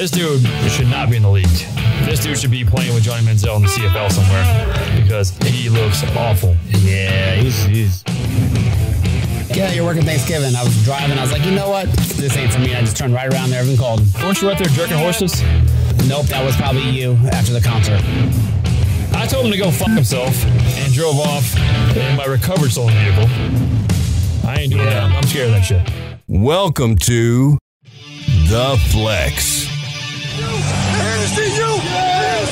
This dude should not be in the league. This dude should be playing with Johnny Manziel in the CFL somewhere because he looks awful. Yeah, he's... Yeah, you're working Thanksgiving. I was driving. I was like, you know what? This ain't for me. I just turned right around there. Everything cold. Weren't you right there jerking horses? Nope, that was probably you after the concert. I told him to go fuck himself and drove off in my recovered stolen vehicle. I ain't doing that. I'm scared of that shit. Welcome to The Flex. See you! See us!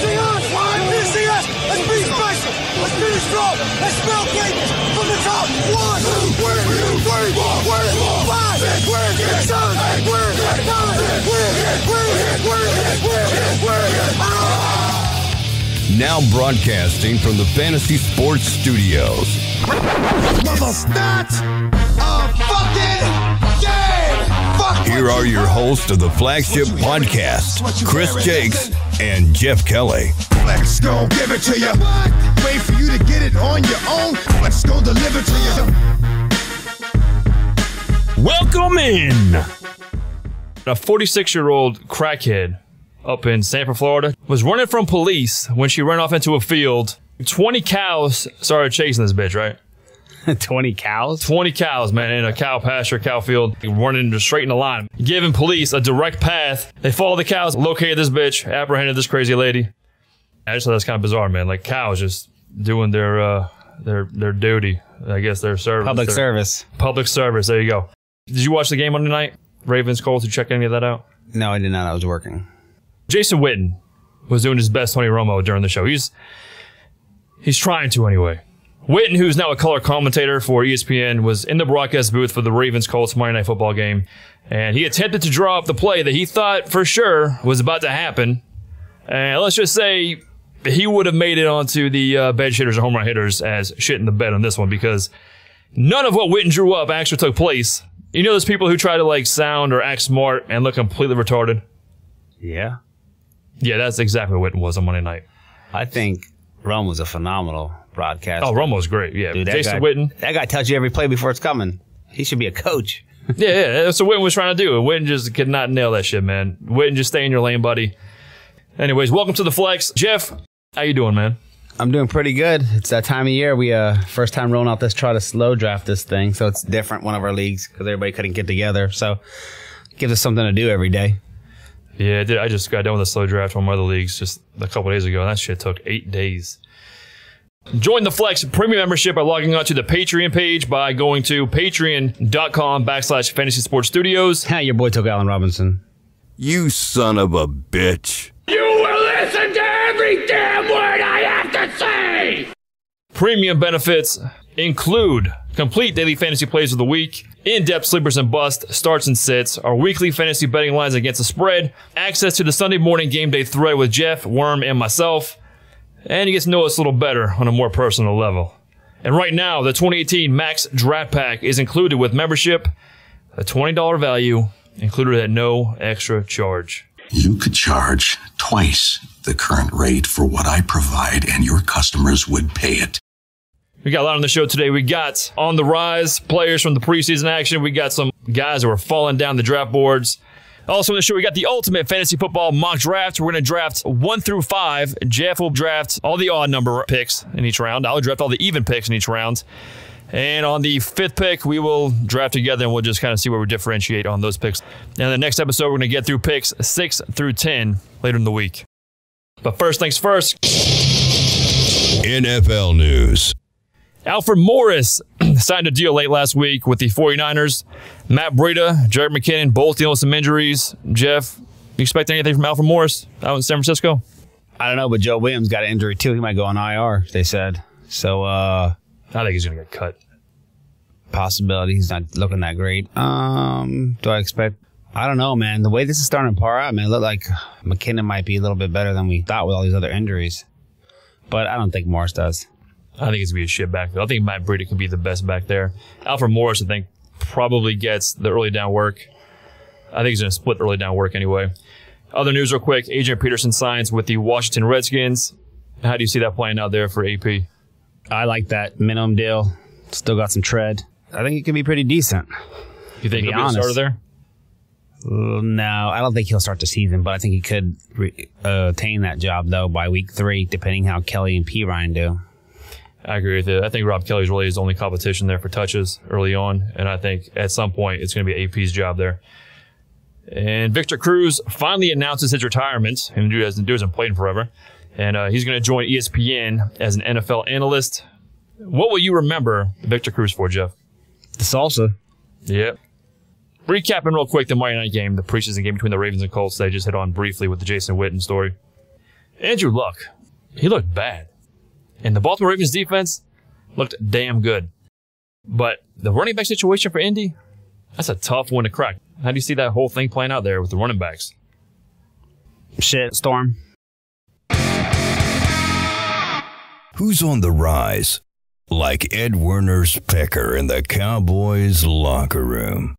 See us! Let's be special! Let's be strong! Let's spell greatness from the top! 1, 2, 3, 4, 5, 6, 7, 8, 9, Now broadcasting from the Fantasy Sports Studios. That's a fucking game! Here are your hosts of the flagship podcast, Chris Jakes and Jeff Kelly. Let's go give it to you. Wait for you to get it on your own. Let's go deliver to you. Welcome in. A 46-year-old crackhead up in Sanford, Florida, was running from police when she ran off into a field. 20 cows started chasing this bitch, right? 20 cows? 20 cows, man, in a cow pasture, cow field, running straight in a line, giving police a direct path. They followed the cows, located this bitch, apprehended this crazy lady. I just thought that's kind of bizarre, man. Like cows just doing their duty. I guess their service. Public service. Public service. There you go. Did you watch the game Monday night? Ravens, Colts? Did you check any of that out? No, I did not. I was working. Jason Witten was doing his best Tony Romo during the show. He's trying to anyway. Witten, who's now a color commentator for ESPN, was in the broadcast booth for the Ravens-Colts Monday Night Football game, and he attempted to draw up the play that he thought for sure was about to happen. And let's just say he would have made it onto the bench hitters or home run hitters as shit in the bed on this one because none of what Witten drew up actually took place. You know those people who try to like sound or act smart and look completely retarded? Yeah. Yeah, that's exactly what Witten was on Monday night. I think Rome was a phenomenal broadcast. Oh, Romo's great. Yeah, dude, Jason Witten. That guy tells you every play before it's coming. He should be a coach. Yeah, that's what Witten was trying to do. And Witten just could not nail that shit, man. Witten, just stay in your lane, buddy. Anyways, welcome to the Flex. Jeff, how you doing, man? I'm doing pretty good. It's that time of year. We first time rolling out this try to slow draft this thing, so it's different, one of our leagues, because everybody couldn't get together. So it gives us something to do every day. Yeah, I just got done with a slow draft on one of the leagues just a couple days ago, and that shit took 8 days. Join the Flex premium membership by logging on to the Patreon page by going to patreon.com/Fantasy Sports Studios. Your boy took Allen Robinson. You son of a bitch. You will listen to every damn word I have to say! Premium benefits include complete daily fantasy plays of the week, in-depth sleepers and bust, starts and sits, our weekly fantasy betting lines against the spread, access to the Sunday morning game day thread with Jeff, Worm, and myself, and you get to know us a little better on a more personal level. And right now, the 2018 Max Draft Pack is included with membership, a $20 value, included at no extra charge. You could charge twice the current rate for what I provide, and your customers would pay it. We got a lot on the show today. We got on the rise players from the preseason action. We got some guys who are falling down the draft boards. Also on the show, we got the ultimate fantasy football mock draft. We're going to draft 1 through 5. Jeff will draft all the odd number picks in each round. I'll draft all the even picks in each round. And on the 5th pick, we will draft together and we'll just kind of see where we differentiate on those picks. And in the next episode, we're going to get through picks 6 through 10 later in the week. But first things first. NFL news. Alfred Morris signed a deal late last week with the 49ers. Matt Breida, Jerick McKinnon, both dealing with some injuries. Jeff, you expect anything from Alfred Morris out in San Francisco? I don't know, but Joe Williams got an injury too. He might go on IR, they said. So, I think he's going to get cut. Possibility. He's not looking that great. Do I expect... I don't know, man. The way this is starting to par out, man, it looked like McKinnon might be a little bit better than we thought with all these other injuries. But I don't think Morris does. I think it's going to be a shit backfield. I think Matt Breida could be the best back there. Alfred Morris, I think, probably gets the early down work. I think he's going to split early down work anyway. Other news real quick. Adrian Peterson signs with the Washington Redskins. How do you see that playing out there for AP? I like that minimum deal. Still got some tread. I think it could be pretty decent. You think he'll be a starter there? No, I don't think he'll start the season, but I think he could attain that job, though, by week 3, depending how Kelly and P. Ryan do. I agree with you. I think Rob Kelly's really his only competition there for touches early on, and I think at some point it's going to be AP's job there. And Victor Cruz finally announces his retirement, and dude hasn't played in forever, and he's going to join ESPN as an NFL analyst. What will you remember Victor Cruz for, Jeff? The salsa. Yep. Recapping real quick the Monday night game, the preseason game between the Ravens and Colts that I just hit on briefly with the Jason Witten story. Andrew Luck, he looked bad. And the Baltimore Ravens defense looked damn good. But the running back situation for Indy, that's a tough one to crack. How do you see that whole thing playing out there with the running backs? Shit, Storm. Who's on the rise? Like Ed Werner's pecker in the Cowboys locker room.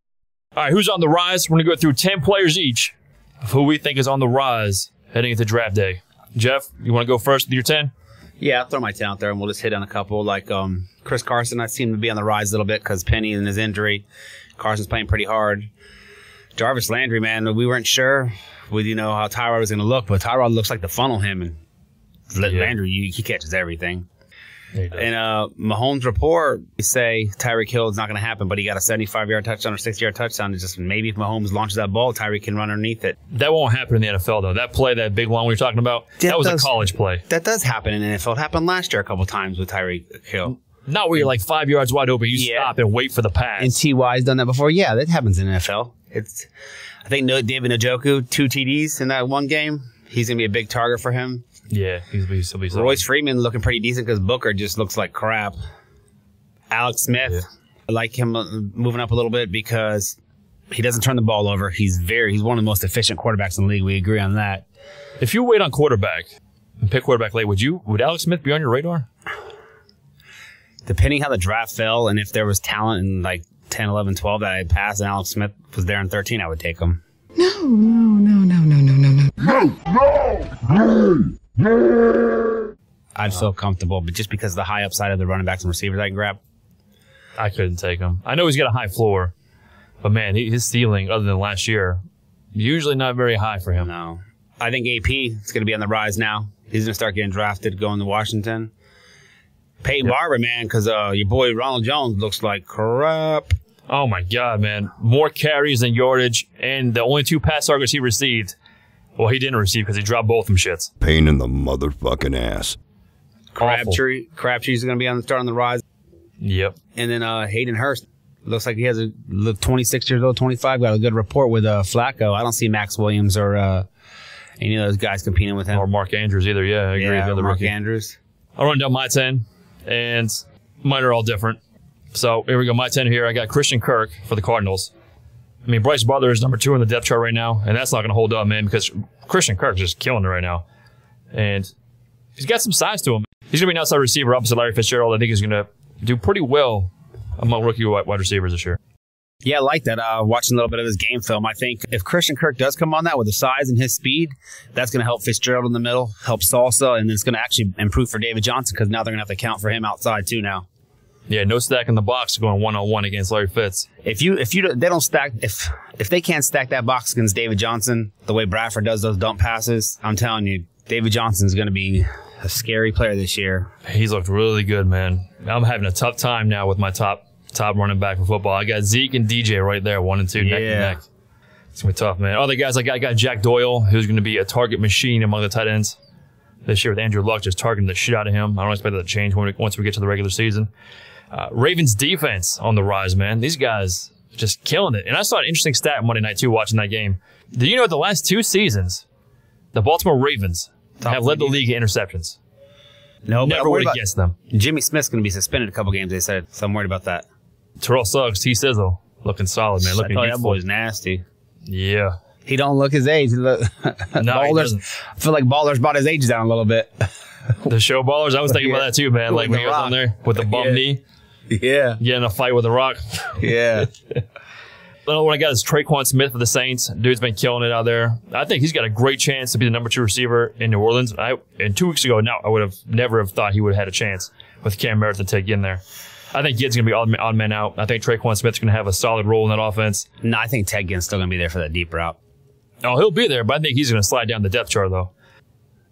All right, who's on the rise? We're going to go through 10 players each of who we think is on the rise heading into draft day. Jeff, you want to go first with your 10? Yeah, I'll throw my 10 out there, and we'll just hit on a couple. Like Chris Carson, I seem to be on the rise a little bit because Penny and his injury. Carson's playing pretty hard. Jarvis Landry, man, we weren't sure with, how Tyrod was going to look, but Tyrod looks like to funnel him, and Landry, he catches everything. And Mahomes' report, you say Tyreek Hill is not going to happen, but he got a 75-yard touchdown or 60-yard touchdown. It's just maybe if Mahomes launches that ball, Tyreek can run underneath it. That won't happen in the NFL, though. That play, that big one we were talking about, that was a college play. That does happen in the NFL. It happened last year a couple times with Tyreek Hill. Not where you're like 5 yards wide open. You stop and wait for the pass. And T.Y.'s done that before. Yeah, that happens in the NFL. I think David Njoku, 2 TDs in that one game. He's going to be a big target for him. Yeah, he'll be Royce Freeman looking pretty decent because Booker just looks like crap. Alex Smith, I like him moving up a little bit because he doesn't turn the ball over. He's one of the most efficient quarterbacks in the league. We agree on that. If you wait on quarterback and pick quarterback late, would Alex Smith be on your radar? Depending how the draft fell and if there was talent in like 10, 11, 12 that I had passed and Alex Smith was there in 13, I would take him. No. I'd feel comfortable, but just because of the high upside of the running backs and receivers I can grab. I couldn't take him. I know he's got a high floor, but man, his ceiling, other than last year, usually not very high for him. No. I think AP is going to be on the rise now. He's going to start getting drafted, going to Washington. Peyton Barber, man, because your boy Ronald Jones looks like crap. Oh, my God, man. More carries than yardage, and the only 2 pass targets he received, well, he didn't receive because he dropped both them shits. Pain in the motherfucking ass. Crabtree's going to be starting the rise. Yep. And then Hayden Hurst. Looks like he has 26 years old, 25. Got a good report with Flacco. I don't see Max Williams or any of those guys competing with him. Or Mark Andrews either, I agree with the other Mark rookie. Andrews. I'll run down my 10, and mine are all different. So here we go. My 10 here. I got Christian Kirk for the Cardinals. I mean, Bryce Butler is number 2 in the depth chart right now, and that's not going to hold up, man, because Christian Kirk is just killing it right now. And he's got some size to him. He's going to be an outside receiver opposite Larry Fitzgerald. I think he's going to do pretty well among rookie wide receivers this year. Yeah, I like that. Watching a little bit of his game film, I think if Christian Kirk does come on that with the size and his speed, that's going to help Fitzgerald in the middle, help Salsa, and it's going to actually improve for David Johnson because now they're going to have to count for him outside too now. Yeah, no stack in the box going 1-on-1 against Larry Fitz. If they don't stack, if they can't stack that box against David Johnson the way Bradford does those dump passes, I'm telling you, David Johnson's going to be a scary player this year. He's looked really good, man. I'm having a tough time now with my top running back for football. I got Zeke and DJ right there, 1 and 2, neck and neck. It's going to be tough, man. Other guys, I got Jack Doyle, who's going to be a target machine among the tight ends this year with Andrew Luck just targeting the shit out of him. I don't expect that to change once we get to the regular season. Ravens defense on the rise, man. These guys just killing it. And I saw an interesting stat Monday night, too, watching that game. Do you know the last 2 seasons, the Baltimore Ravens have led the league in interceptions? No, but never would have guessed them. Jimmy Smith's going to be suspended a couple games, they said, so I'm worried about that. Terrell Suggs, T-Sizzle, looking solid, man. Looking that boy's nasty. Yeah. He don't look his age. No, he doesn't. I feel like Ballers brought his age down a little bit. The show Ballers, I was thinking about that too, man. Like when he was on there with the bum knee. Yeah. Getting a fight with a rock. Yeah. Another one I got is Traquan Smith for the Saints. Dude's been killing it out there. I think he's got a great chance to be the number 2 receiver in New Orleans. And 2 weeks ago, I would have never thought he would have had a chance with Cam Merritt to take in there. I think Gidd's going to be odd man out. I think Traquan Smith's going to have a solid role in that offense. No, I think Ted Ginn's still going to be there for that deep route. Oh, he'll be there, but I think he's going to slide down the depth chart, though.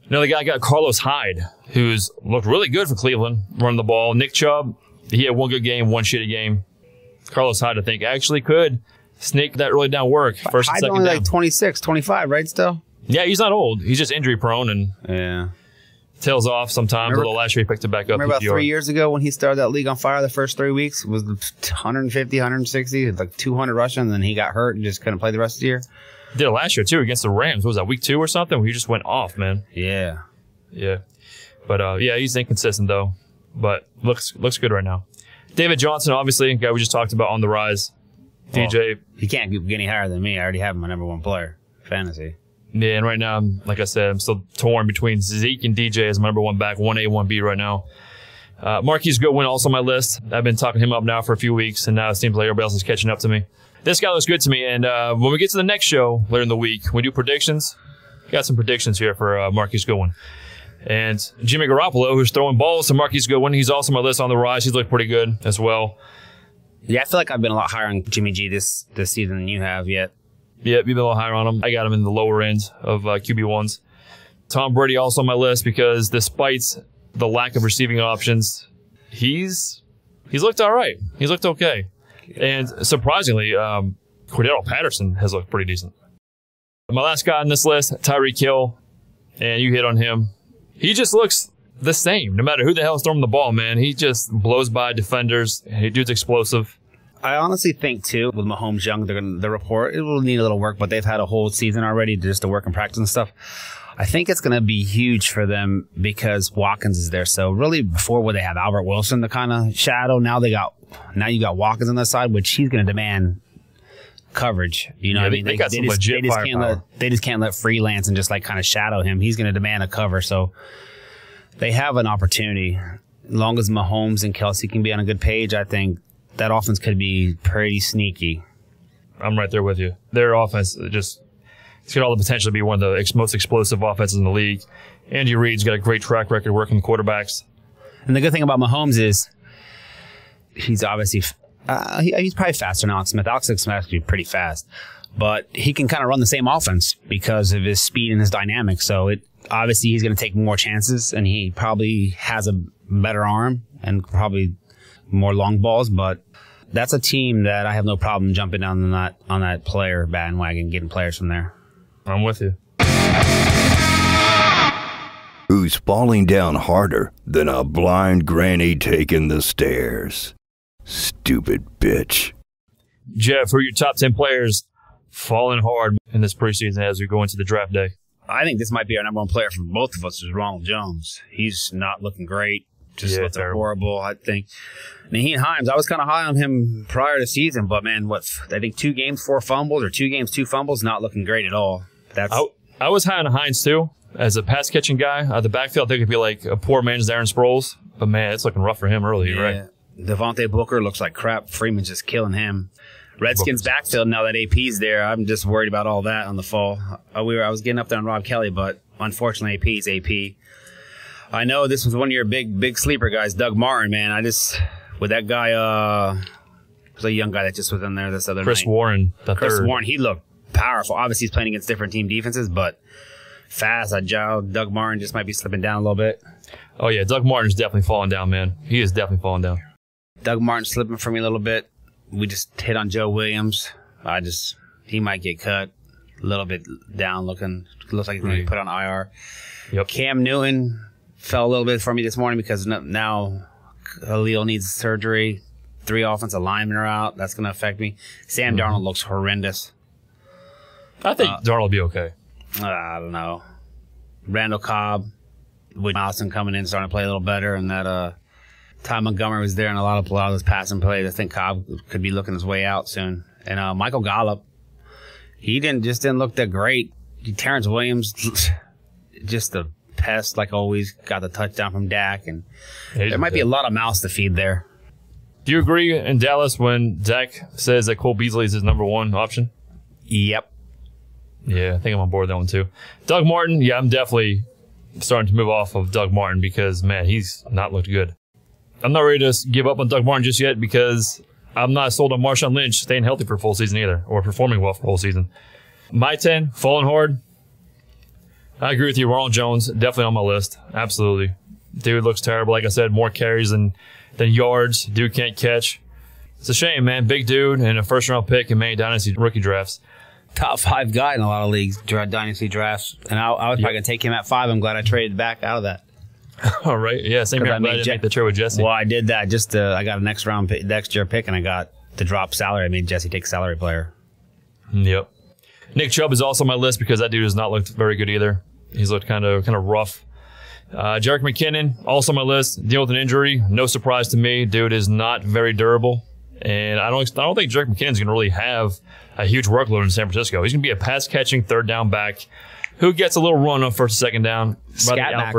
Another guy got Carlos Hyde, who's looked really good for Cleveland, running the ball. Nick Chubb, he had one good game, one shitty game. Carlos Hyde, I think, actually could sneak that early down work. First and Hyde's second only down. like 26, 25, right, still? Yeah, he's not old. He's just injury prone and Yeah. tails off sometimes. Although last year he picked it back up. Remember about PPR. 3 years ago when he started that league on fire the first 3 weeks? It was 150, 160, like 200 rushing, and then he got hurt and just couldn't play the rest of the year. Did it last year, too, against the Rams. What was that, week 2 or something? Where he just went off, man. Yeah. Yeah. But, yeah, he's inconsistent, though. But looks good right now. David Johnson, obviously, guy we just talked about on the rise. DJ. He can't get any higher than me. I already have him my number 1 player. Fantasy. Yeah, and right now, like I said, I'm still torn between Zeke and DJ as my number 1 back, 1A, 1B right now. Marquise Goodwin also on my list. I've been talking him up now for a few weeks, and now it seems like everybody else is catching up to me. This guy looks good to me, and when we get to the next show later in the week, we do predictions. Got some predictions here for Marquise Goodwin. And Jimmy Garoppolo, who's throwing balls to Marquise Goodwin, he's also on my list on the rise. He's looked pretty good as well. Yeah, I feel like I've been a lot higher on Jimmy G this season than you have yet. Yeah, you've been a little higher on him. I got him in the lower end of QB1s. Tom Brady also on my list because despite the lack of receiving options, he's looked all right. He's looked okay. And surprisingly, Cordero Patterson has looked pretty decent. My last guy on this list, Tyreek Hill, and you hit on him. He just looks the same, no matter who the hell is throwing the ball, man. He just blows by defenders. He dude's explosive. I honestly think, too, with Mahomes Young, the report, it will need a little work, but they've had a whole season already just to work and practice and stuff. I think it's going to be huge for them because Watkins is there. So really before where they have Albert Wilson to kind of shadow, now you got Watkins on the side, which he's going to demand coverage. You know what I mean? They got some legit firepower. They just can't let freelance and just like kind of shadow him. He's going to demand a cover. So they have an opportunity. As long as Mahomes and Kelsey can be on a good page, I think that offense could be pretty sneaky. I'm right there with you. Their offense it's got all the potential to be one of the most explosive offenses in the league. Andy Reid's got a great track record working with quarterbacks. And the good thing about Mahomes is he's obviously he's probably faster than Alex Smith. Alex Smith is actually pretty fast, but he can kind of run the same offense because of his speed and his dynamics. So obviously he's going to take more chances, and he probably has a better arm and probably more long balls. But that's a team that I have no problem jumping down on that player bandwagon, getting players from there. I'm with you. Who's falling down harder than a blind granny taking the stairs? Stupid bitch. Jeff, who are your top 10 players falling hard in this preseason as we go into the draft day? I think this might be our number 1 player for both of us is Ronald Jones. He's not looking great. Just looking horrible, I think. Naheem Hines, I was kind of high on him prior to the season, but man, I think 2 games, 4 fumbles, or 2 games, 2 fumbles, not looking great at all. I was high on Hines too. As a pass catching guy, the backfield I think could be like a poor man's Darren Sproles, but man, it's looking rough for him early, right? Devontae Booker looks like crap. Freeman's just killing him. Redskins backfield, now that AP's there, I'm just worried about all that on the fall. I was getting up there on Rob Kelly, but unfortunately AP's AP. I know this was one of your big sleeper guys, Doug Martin, man. With that guy, was a young guy that just was in there this other night. Chris Warren, Warren, he looked powerful. Obviously, he's playing against different team defenses, but fast, agile. Doug Martin just might be slipping down a little bit. Oh, yeah. Doug Martin's definitely falling down, man. He is definitely falling down. Doug Martin slipping for me a little bit. We just hit on Joe Williams. He might get cut. A little bit down looking. Looks like he's going to be put on IR. Yep. Cam Newton fell a little bit for me this morning because now Khalil needs surgery. 3 offensive linemen are out. That's going to affect me. Sam Darnold looks horrendous. I think Darnold will be okay. I don't know. Randall Cobb, with Allison coming in, starting to play a little better, and that Ty Montgomery was there in a lot of those passing plays. I think Cobb could be looking his way out soon. And Michael Gallup, he didn't look that great. Terrence Williams, just a pest like always. Got the touchdown from Dak, and there might be a lot of mouths to feed there. Do you agree in Dallas when Dak says that Cole Beasley is his number 1 option? Yep. Yeah, I think I'm on board with that one too. Doug Martin, yeah, I'm definitely starting to move off of Doug Martin because, man, he's not looked good. I'm not ready to give up on Doug Martin just yet because I'm not sold on Marshawn Lynch staying healthy for a full season either, or performing well for a whole season. My 10, falling hard. I agree with you. Ronald Jones, definitely on my list. Absolutely. Dude looks terrible. Like I said, more carries than yards. Dude can't catch. It's a shame, man. Big dude and a first-round pick in many dynasty rookie drafts. Top 5 guy in a lot of leagues, dynasty drafts. And I was probably going to take him at 5. I'm glad I traded back out of that. All right. Yeah, same here. I'm glad I didn't make the trade with Jesse. Well, I did that just I got a next year pick, and I got to drop salary. I made Jesse take salary player. Yep. Nick Chubb is also on my list because that dude has not looked very good either. He's looked kind of rough. Jerick McKinnon, also on my list, dealing with an injury. No surprise to me. Dude is not very durable. And I don't think Jerick McKinnon's going to really have a huge workload in San Francisco. He's going to be a pass-catching third down back who gets a little run on first and second down. Scat back.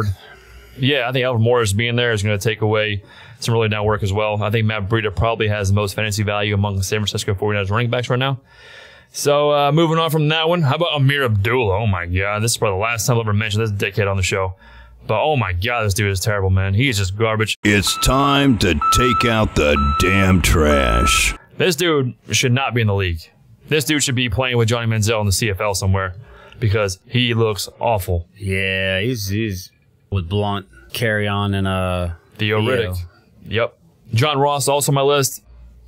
Yeah, I think Alfred Morris being there is going to take away some really down work as well. I think Matt Breida probably has the most fantasy value among San Francisco 49ers running backs right now. So moving on from that one, how about Amir Abdullah? Oh my God, this is probably the last time I'll ever mention this dickhead on the show. But oh my God, this dude is terrible, man. He is just garbage. It's time to take out the damn trash. This dude should not be in the league. This dude should be playing with Johnny Manziel in the CFL somewhere because he looks awful. Yeah, he's with Blunt, Carry On, and Theo Riddick. Yep. John Ross also on my list.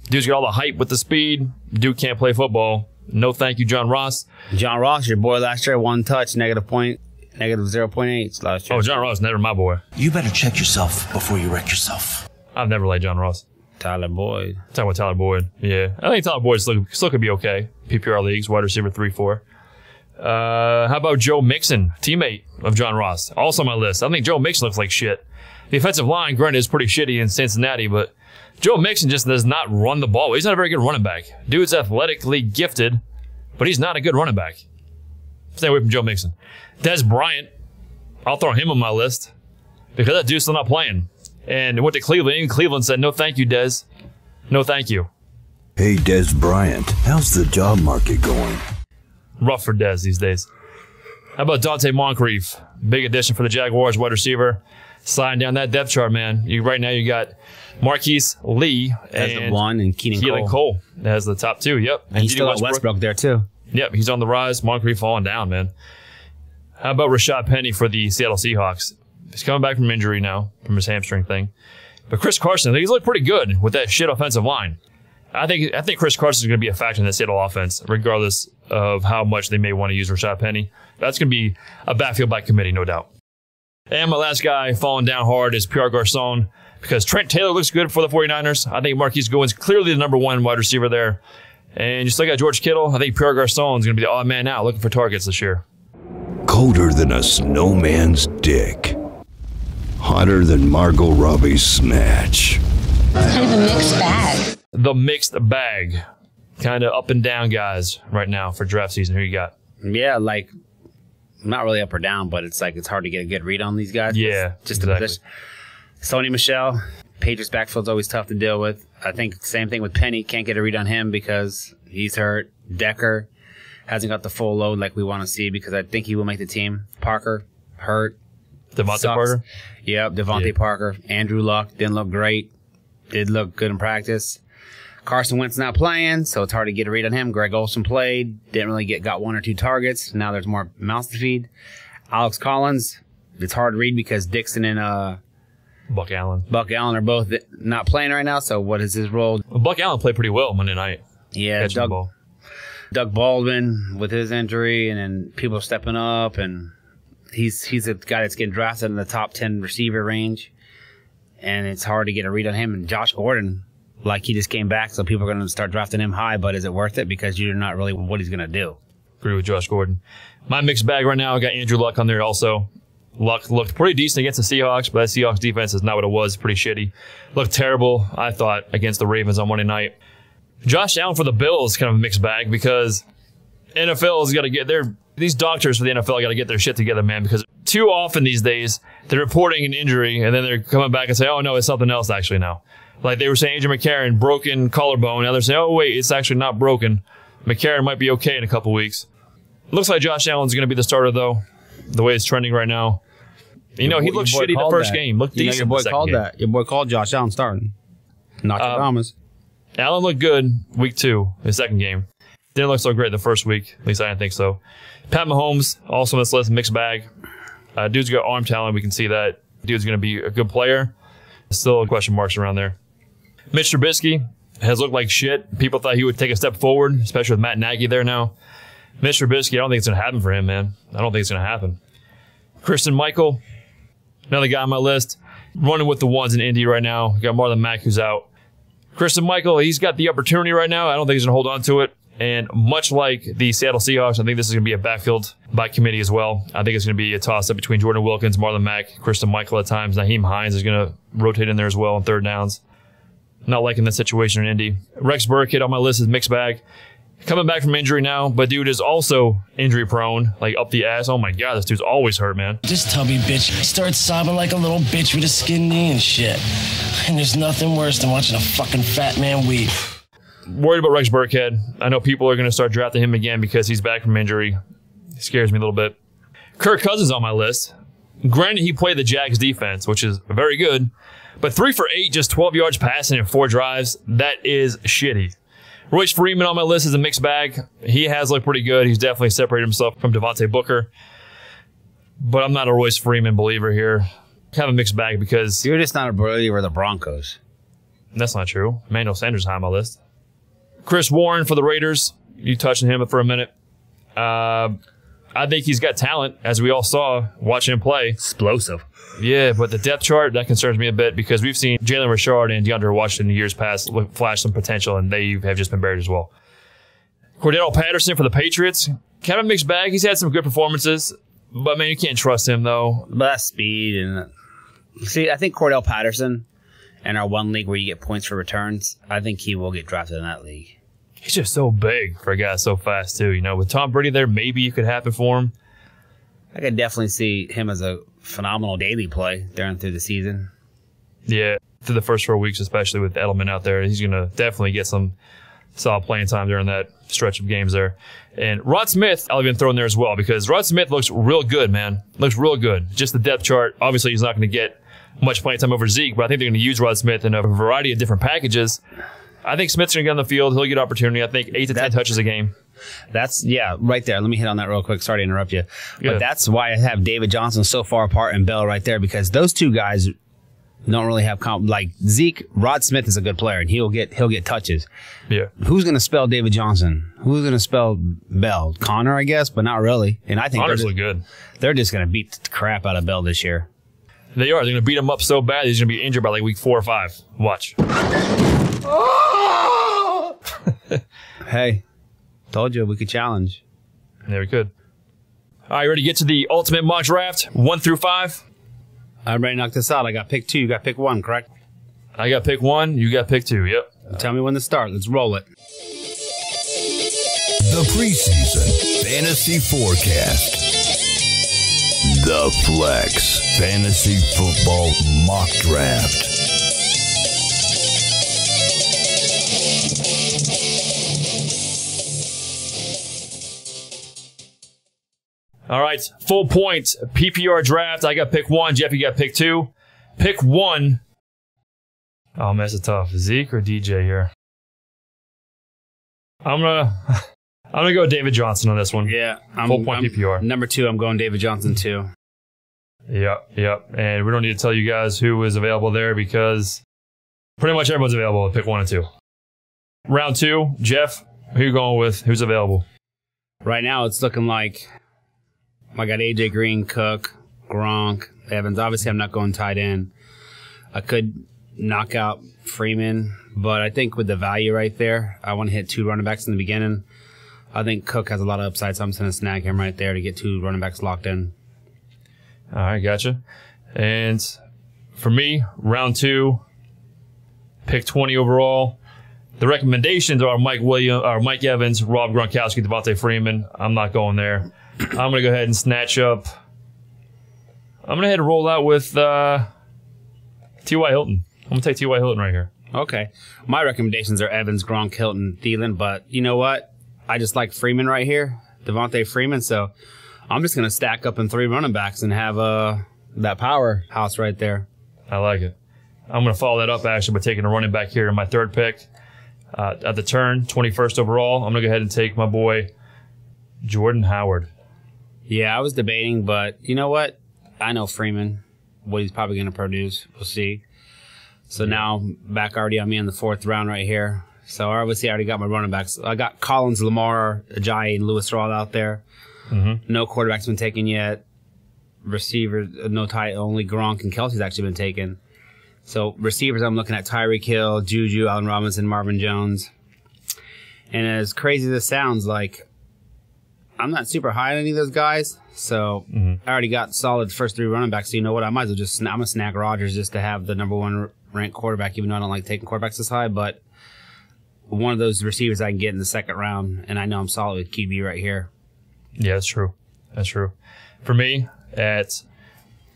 Dude's got all the hype with the speed. Dude can't play football. No thank you, John Ross. John Ross, your boy last year, 1 touch, -0.8 last year. Oh, John Ross, never my boy. You better check yourself before you wreck yourself. I've never liked John Ross. Tyler Boyd. Talking about Tyler Boyd. Yeah. I think Tyler Boyd still could be okay. PPR leagues, wide receiver 3-4. How about Joe Mixon, teammate of John Ross? Also on my list. I think Joe Mixon looks like shit. The offensive line, granted, is pretty shitty in Cincinnati, but Joe Mixon just does not run the ball. He's not a very good running back. Dude's athletically gifted, but he's not a good running back. Stay away from Joe Mixon. Des Bryant, I'll throw him on my list because that dude's still not playing. And went to Cleveland. Even Cleveland said, no thank you, Des. No thank you. Hey, Des Bryant, how's the job market going? Rough for Des these days. How about Dante Moncrief? Big addition for the Jaguars, wide receiver. Sliding down that depth chart, man. Right now you got Marquise Lee as the one and Keelan Cole as the top 2. Yep. And he's still at Westbrook there too. Yep, he's on the rise. Moncrief falling down, man. How about Rashad Penny for the Seattle Seahawks? He's coming back from injury now, from his hamstring thing. But Chris Carson, he's looked pretty good with that shit offensive line. I think Chris Carson is going to be a factor in the Seattle offense, regardless of how much they may want to use Rashad Penny. That's going to be a backfield by committee, no doubt. And my last guy falling down hard is Pierre Garçon because Trent Taylor looks good for the 49ers. I think Marquise Goodwin's clearly the #1 wide receiver there. And you still got George Kittle. I think Pierre Garçon is going to be the odd man out looking for targets this year. Colder than a snowman's dick. Hotter than Margot Robbie's snatch. Kind of a mixed bag. The mixed bag. Kind of up and down guys right now for draft season. Who you got? Yeah, like, not really up or down, but it's hard to get a good read on these guys. Yeah, just exactly. Sony Michel, Patriots backfield's always tough to deal with. I think same thing with Penny. Can't get a read on him because he's hurt. Decker hasn't got the full load like we want to see because I think he will make the team. Parker, hurt. Devontae Parker? Yep, Devontae Parker. Andrew Luck didn't look great. Did look good in practice. Carson Wentz not playing, so it's hard to get a read on him. Greg Olsen played. Didn't really got 1 or 2 targets. Now there's more mouths to feed. Alex Collins, it's hard to read because Dixon and Buck Allen are both not playing right now, so what is his role? Well, Buck Allen played pretty well Monday night. Yeah, Doug Baldwin with his injury, and then people are stepping up, and he's a guy that's getting drafted in the top 10 receiver range, and it's hard to get a read on him. And Josh Gordon, like he just came back, so people are going to start drafting him high, but is it worth it? Because you're not really what he's going to do. Agree with Josh Gordon. My mixed bag right now, I got Andrew Luck on there also. Luck looked pretty decent against the Seahawks, but that Seahawks defense is not what it was. Pretty shitty. Looked terrible, I thought, against the Ravens on Monday night. Josh Allen for the Bills, kind of a mixed bag because NFL's got to get these doctors for the NFL got to get their shit together, man, because too often these days they're reporting an injury and then they're coming back and say, oh, no, it's something else actually now. Like they were saying, Adrian McCarron, broken collarbone. Now they're saying, oh, wait, it's actually not broken. McCarron might be okay in a couple weeks. Looks like Josh Allen's going to be the starter, though, the way it's trending right now. You know, he looked shitty the first game. Looked decent. Your boy the second called game. that. Your boy called Josh Allen starting. Nostradamus. Allen looked good week 2, his second game. Didn't look so great the first week. At least I didn't think so. Pat Mahomes, also on this list, mixed bag. Dude's got arm talent. We can see that. Dude's going to be a good player. Still question marks around there. Mitch Trubisky has looked like shit. People thought he would take a step forward, especially with Matt Nagy there now. Mitch Trubisky, I don't think it's going to happen for him, man. I don't think it's going to happen. Christian Michael, another guy on my list. Running with the ones in Indy right now. Got Marlon Mack who's out. Christian Michael, he's got the opportunity right now. I don't think he's going to hold on to it. And much like the Seattle Seahawks, I think this is going to be a backfield by committee as well. I think it's going to be a toss-up between Jordan Wilkins, Marlon Mack, Christian Michael at times. Naheem Hines is going to rotate in there as well on third downs. Not liking the situation in Indy. Rex Burkhead on my list is mixed bag. Coming back from injury now, but dude is also injury prone, like up the ass. Oh my God, this dude's always hurt, man. This tubby bitch starts sobbing like a little bitch with a skin knee and shit. And there's nothing worse than watching a fucking fat man weep. Worried about Rex Burkhead. I know people are going to start drafting him again because he's back from injury. He scares me a little bit. Kirk Cousins on my list. Granted, he played the Jags defense, which is very good, but 3 for 8, just 12 yards passing in 4 drives. That is shitty. Royce Freeman on my list is a mixed bag. He has looked pretty good. He's definitely separated himself from Devontae Booker, but I'm not a Royce Freeman believer here. Kind of a mixed bag because You're just not a believer of the Broncos. that's not true. Emmanuel Sanders is high on my list. Chris Warren for the Raiders. You touched on him for a minute. I think he's got talent, as we all saw watching him play. Explosive. Yeah, but the depth chart, that concerns me a bit because we've seen Jalen Richard and DeAndre Washington in years past flash some potential, and they have just been buried as well. Cordell Patterson for the Patriots. Kind of a mixed bag. He's had some good performances, but, man, you can't trust him, though. But that's speed. And see, I think Cordell Patterson in our one league where you get points for returns, I think he will get drafted in that league. He's just so big for a guy so fast, too. You know, with Tom Brady there, maybe it could happen for him. I could definitely see him as a phenomenal daily play during through the season. Yeah, through the first 4 weeks, especially with Edelman out there, he's going to definitely get some solid playing time during that stretch of games there. And Rod Smith, I'll even throw in there as well because Rod Smith looks real good, man. Looks real good. Just the depth chart. Obviously, he's not going to get much playing time over Zeke, but I think they're going to use Rod Smith in a variety of different packages. I think Smith's going to get on the field. He'll get opportunity. I think 8 to 10 touches a game. That's, yeah, right there. Let me hit on that real quick. Sorry to interrupt you. Yeah. But that's why I have David Johnson so far apart and Bell right there because those two guys don't really have like Zeke. Rod Smith is a good player and he'll get touches. Yeah. Who's going to spell David Johnson? Who's going to spell Bell? Connor, I guess, but not really. And I think Connor's good. They're just going to beat the crap out of Bell this year. They are. They're going to beat him up so bad he's going to be injured by like week 4 or 5. Watch. Hey, told you we could challenge. Yeah, we could. All right, ready to get to the ultimate mock draft, 1 through 5? I'm ready to knock this out. I got pick 2. You got pick 1, correct? I got pick 1. You got pick 2. Yep. Tell me when to start. Let's roll it. The preseason fantasy forecast. The Flex Fantasy Football Mock Draft. All right, full point PPR draft. I got pick 1. Jeff, you got pick 2. Pick 1. Oh, man, that's tough. Zeke or DJ here? I'm gonna go David Johnson on this one. Yeah, full point PPR. Number 2, I'm going David Johnson too. Yep. And we don't need to tell you guys who is available there because pretty much everyone's available at pick 1 and 2. Round 2, Jeff, who you going with? Who's available? Right now, it's looking like I got AJ Green, Cook, Gronk, Evans. Obviously, I'm not going tight end. I could knock out Freeman, but I think with the value right there, I want to hit 2 running backs in the beginning. I think Cook has a lot of upside, so I'm just going to snag him right there to get 2 running backs locked in. All right, gotcha. And for me, round 2, pick 20 overall. The recommendations are Mike Evans, Rob Gronkowski, Devontae Freeman. I'm not going there. I'm going to go ahead and snatch up. I'm going to head and roll out with T.Y. Hilton. I'm going to take T.Y. Hilton right here. Okay. My recommendations are Evans, Gronk, Hilton, Thielen, but you know what? I just like Freeman right here, Devontae Freeman, so I'm just going to stack up in 3 running backs and have that powerhouse right there. I like it. I'm going to follow that up actually by taking a running back here in my third pick. At the turn, 21st overall, I'm going to go ahead and take my boy Jordan Howard. Yeah, I was debating, but you know what? I know Freeman, what he's probably going to produce. We'll see. So now, back already on me in the 4th round right here. So obviously, I already got my running backs. I got Collins, Lamar, Ajayi, and Lewis are all out there. No quarterback's been taken yet. Receivers, no tight. Only Gronk and Kelsey's actually been taken. So receivers, I'm looking at Tyreek Hill, Juju, Allen Robinson, Marvin Jones. And as crazy as this sounds, like, I'm not super high on any of those guys. So I already got solid first 3 running backs. So you know what? I might as well just I'm gonna snag Rodgers just to have the #1 ranked quarterback, even though I don't like taking quarterbacks this high. But one of those receivers I can get in the 2nd round, and I know I'm solid with QB right here. Yeah, that's true. That's true. For me, at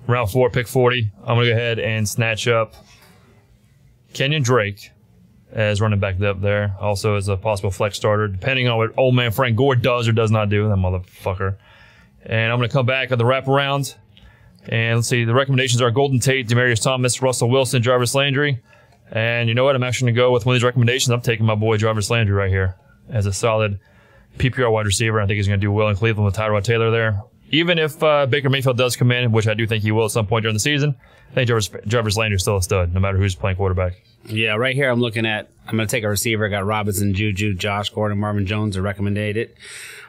round 4, pick 40, I'm going to go ahead and snatch up Kenyon Drake as running back depth there. Also as a possible flex starter, depending on what old man Frank Gore does or does not do, that motherfucker. And I'm going to come back at the wraparound. And let's see, the recommendations are Golden Tate, Demaryius Thomas, Russell Wilson, Jarvis Landry. And you know what? I'm actually going to go with one of these recommendations. I'm taking my boy Jarvis Landry right here as a solid PPR wide receiver. I think he's going to do well in Cleveland with Tyrod Taylor there. Even if Baker Mayfield does come in, which I do think he will at some point during the season, I think Jarvis Landry is still a stud, no matter who's playing quarterback. Yeah, right here I'm going to take a receiver. I got Robinson, Juju, Josh Gordon, Marvin Jones are recommended it.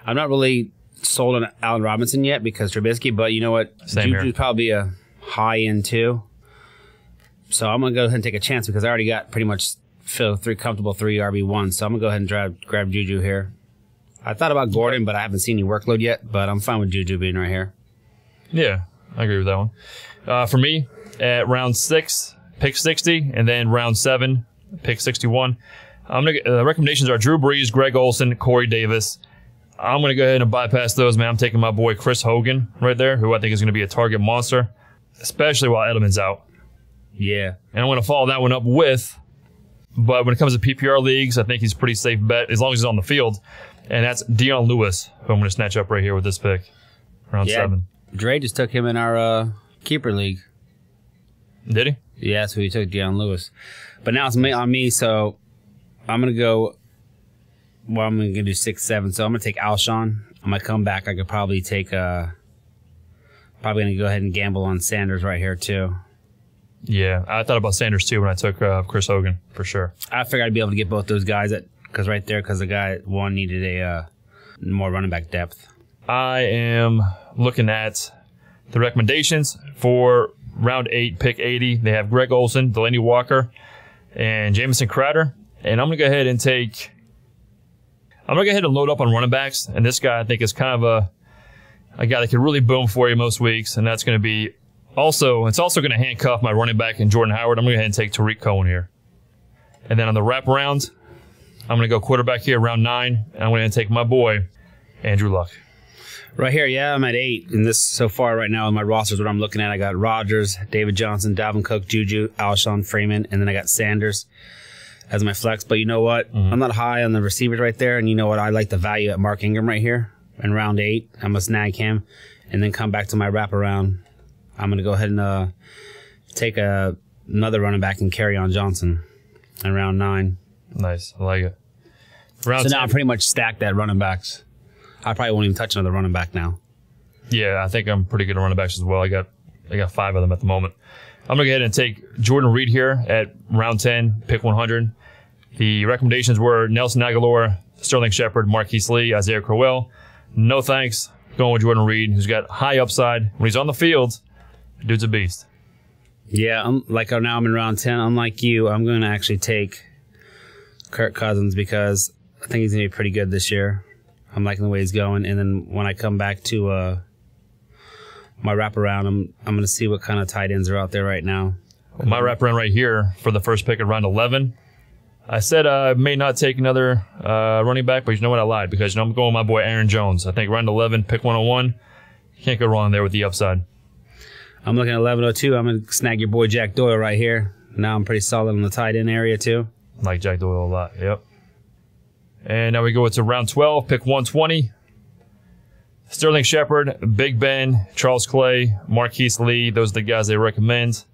I'm not really sold on Allen Robinson yet because Trubisky, but you know what? Juju's probably a high end too. So I'm going to go ahead and take a chance because I already got pretty much comfortable 3 RB1. So I'm going to go ahead and grab Juju here. I thought about Gordon, but I haven't seen any workload yet. But I'm fine with Juju being right here. Yeah, I agree with that one. For me, at round 6, pick 60, and then round 7, pick 61. Recommendations are Drew Brees, Greg Olsen, Corey Davis. I'm going to go ahead and bypass those, man. I'm taking my boy Chris Hogan right there, who I think is going to be a target monster, especially while Edelman's out. Yeah. And I'm going to follow that one up with, but when it comes to PPR leagues, I think he's a pretty safe bet as long as he's on the field. And that's Dion Lewis, who I'm going to snatch up right here with this pick, round 7. Dre just took him in our keeper league. Did he? Yeah, so he took Dion Lewis. But now it's on me, so I'm going to go, well, I'm going to do 6, 7. So I'm going to take Alshon. On my comeback, I could probably take, probably going to go ahead and gamble on Sanders right here, too. Yeah, I thought about Sanders, too, when I took Chris Hogan, for sure. I figured I'd be able to get both those guys because the guy one needed a more running back depth. I am looking at the recommendations for round 8, pick 80. They have Greg Olsen, Delaney Walker, and Jamison Crowder. And I'm going to go ahead and load up on running backs. And this guy I think is kind of a guy that could really boom for you most weeks. And that's going to be it's also going to handcuff my running back in Jordan Howard. I'm going to go ahead and take Tariq Cohen here. And then on the wraparound, I'm going to go quarterback here, round 9. And I'm going to take my boy, Andrew Luck. Right here, yeah, I'm at 8. And this so far right now in my rosters, what I'm looking at, I got Rodgers, David Johnson, Dalvin Cook, Juju, Alshon, Freeman, and then I got Sanders as my flex. But you know what? I'm not high on the receivers right there. And you know what? I like the value at Mark Ingram right here in round 8. I'm going to snag him and then come back to my wraparound. I'm going to go ahead and take another running back and carry on Johnson in round 9. Nice. I like it. So now I'm pretty much stacked at running backs. I probably won't even touch another running back now. Yeah, I think I'm pretty good at running backs as well. I got 5 of them at the moment. I'm going to go ahead and take Jordan Reed here at round 10, pick 100. The recommendations were Nelson Aguilar, Sterling Shepard, Marquise Lee, Isaiah Crowell. No thanks. Going with Jordan Reed, who's got high upside. When he's on the field, dude's a beast. Yeah, now I'm in round 10. Unlike you, I'm going to actually take Kirk Cousins because I think he's going to be pretty good this year. I'm liking the way he's going. And then when I come back to my wraparound, I'm going to see what kind of tight ends are out there right now. Well, my wraparound right here for the first pick at round 11. I said I may not take another running back, but you know what? I lied because I'm going with my boy Aaron Jones. I think round 11, pick 101. Can't go wrong there with the upside. I'm looking at 1102. I'm going to snag your boy Jack Doyle right here. Now I'm pretty solid in the tight end area too. I like Jack Doyle a lot. Yep. And now we go to round 12, pick 120. Sterling Shepard, Big Ben, Charles Clay, Marquise Lee. Those are the guys they recommend.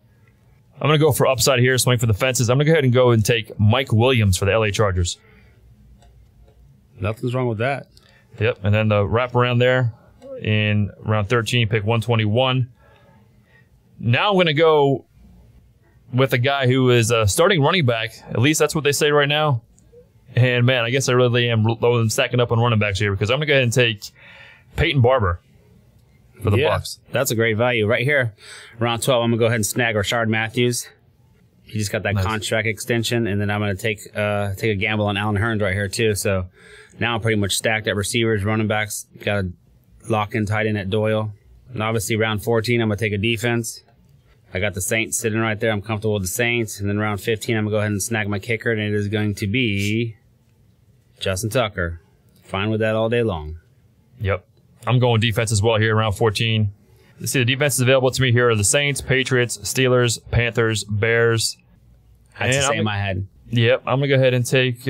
I'm going to go for upside here, swing for the fences. I'm going to go ahead and go and take Mike Williams for the LA Chargers. Nothing's wrong with that. Yep, and then the wraparound there in round 13, pick 121. Now I'm going to go with a guy who is a starting running back. At least that's what they say right now. And, man, I guess I really am stacking up on running backs here because I'm going to go ahead and take Peyton Barber for the Bucs. That's a great value. Right here, round 12, I'm going to go ahead and snag Rashard Matthews. He just got that contract extension, and then I'm going to take a gamble on Allen Hurns right here, too. So now I'm pretty much stacked at receivers, running backs. Got a lock-in tight end at Doyle. And obviously, round 14, I'm going to take a defense. I got the Saints sitting right there. I'm comfortable with the Saints. And then round 15, I'm going to go ahead and snag my kicker, and it is going to be Justin Tucker. Fine with that all day long. Yep. I'm going defense as well here, round 14. You see, the defenses available to me here are the Saints, Patriots, Steelers, Panthers, Bears. That's the same I had. Yep. I'm going to go ahead and take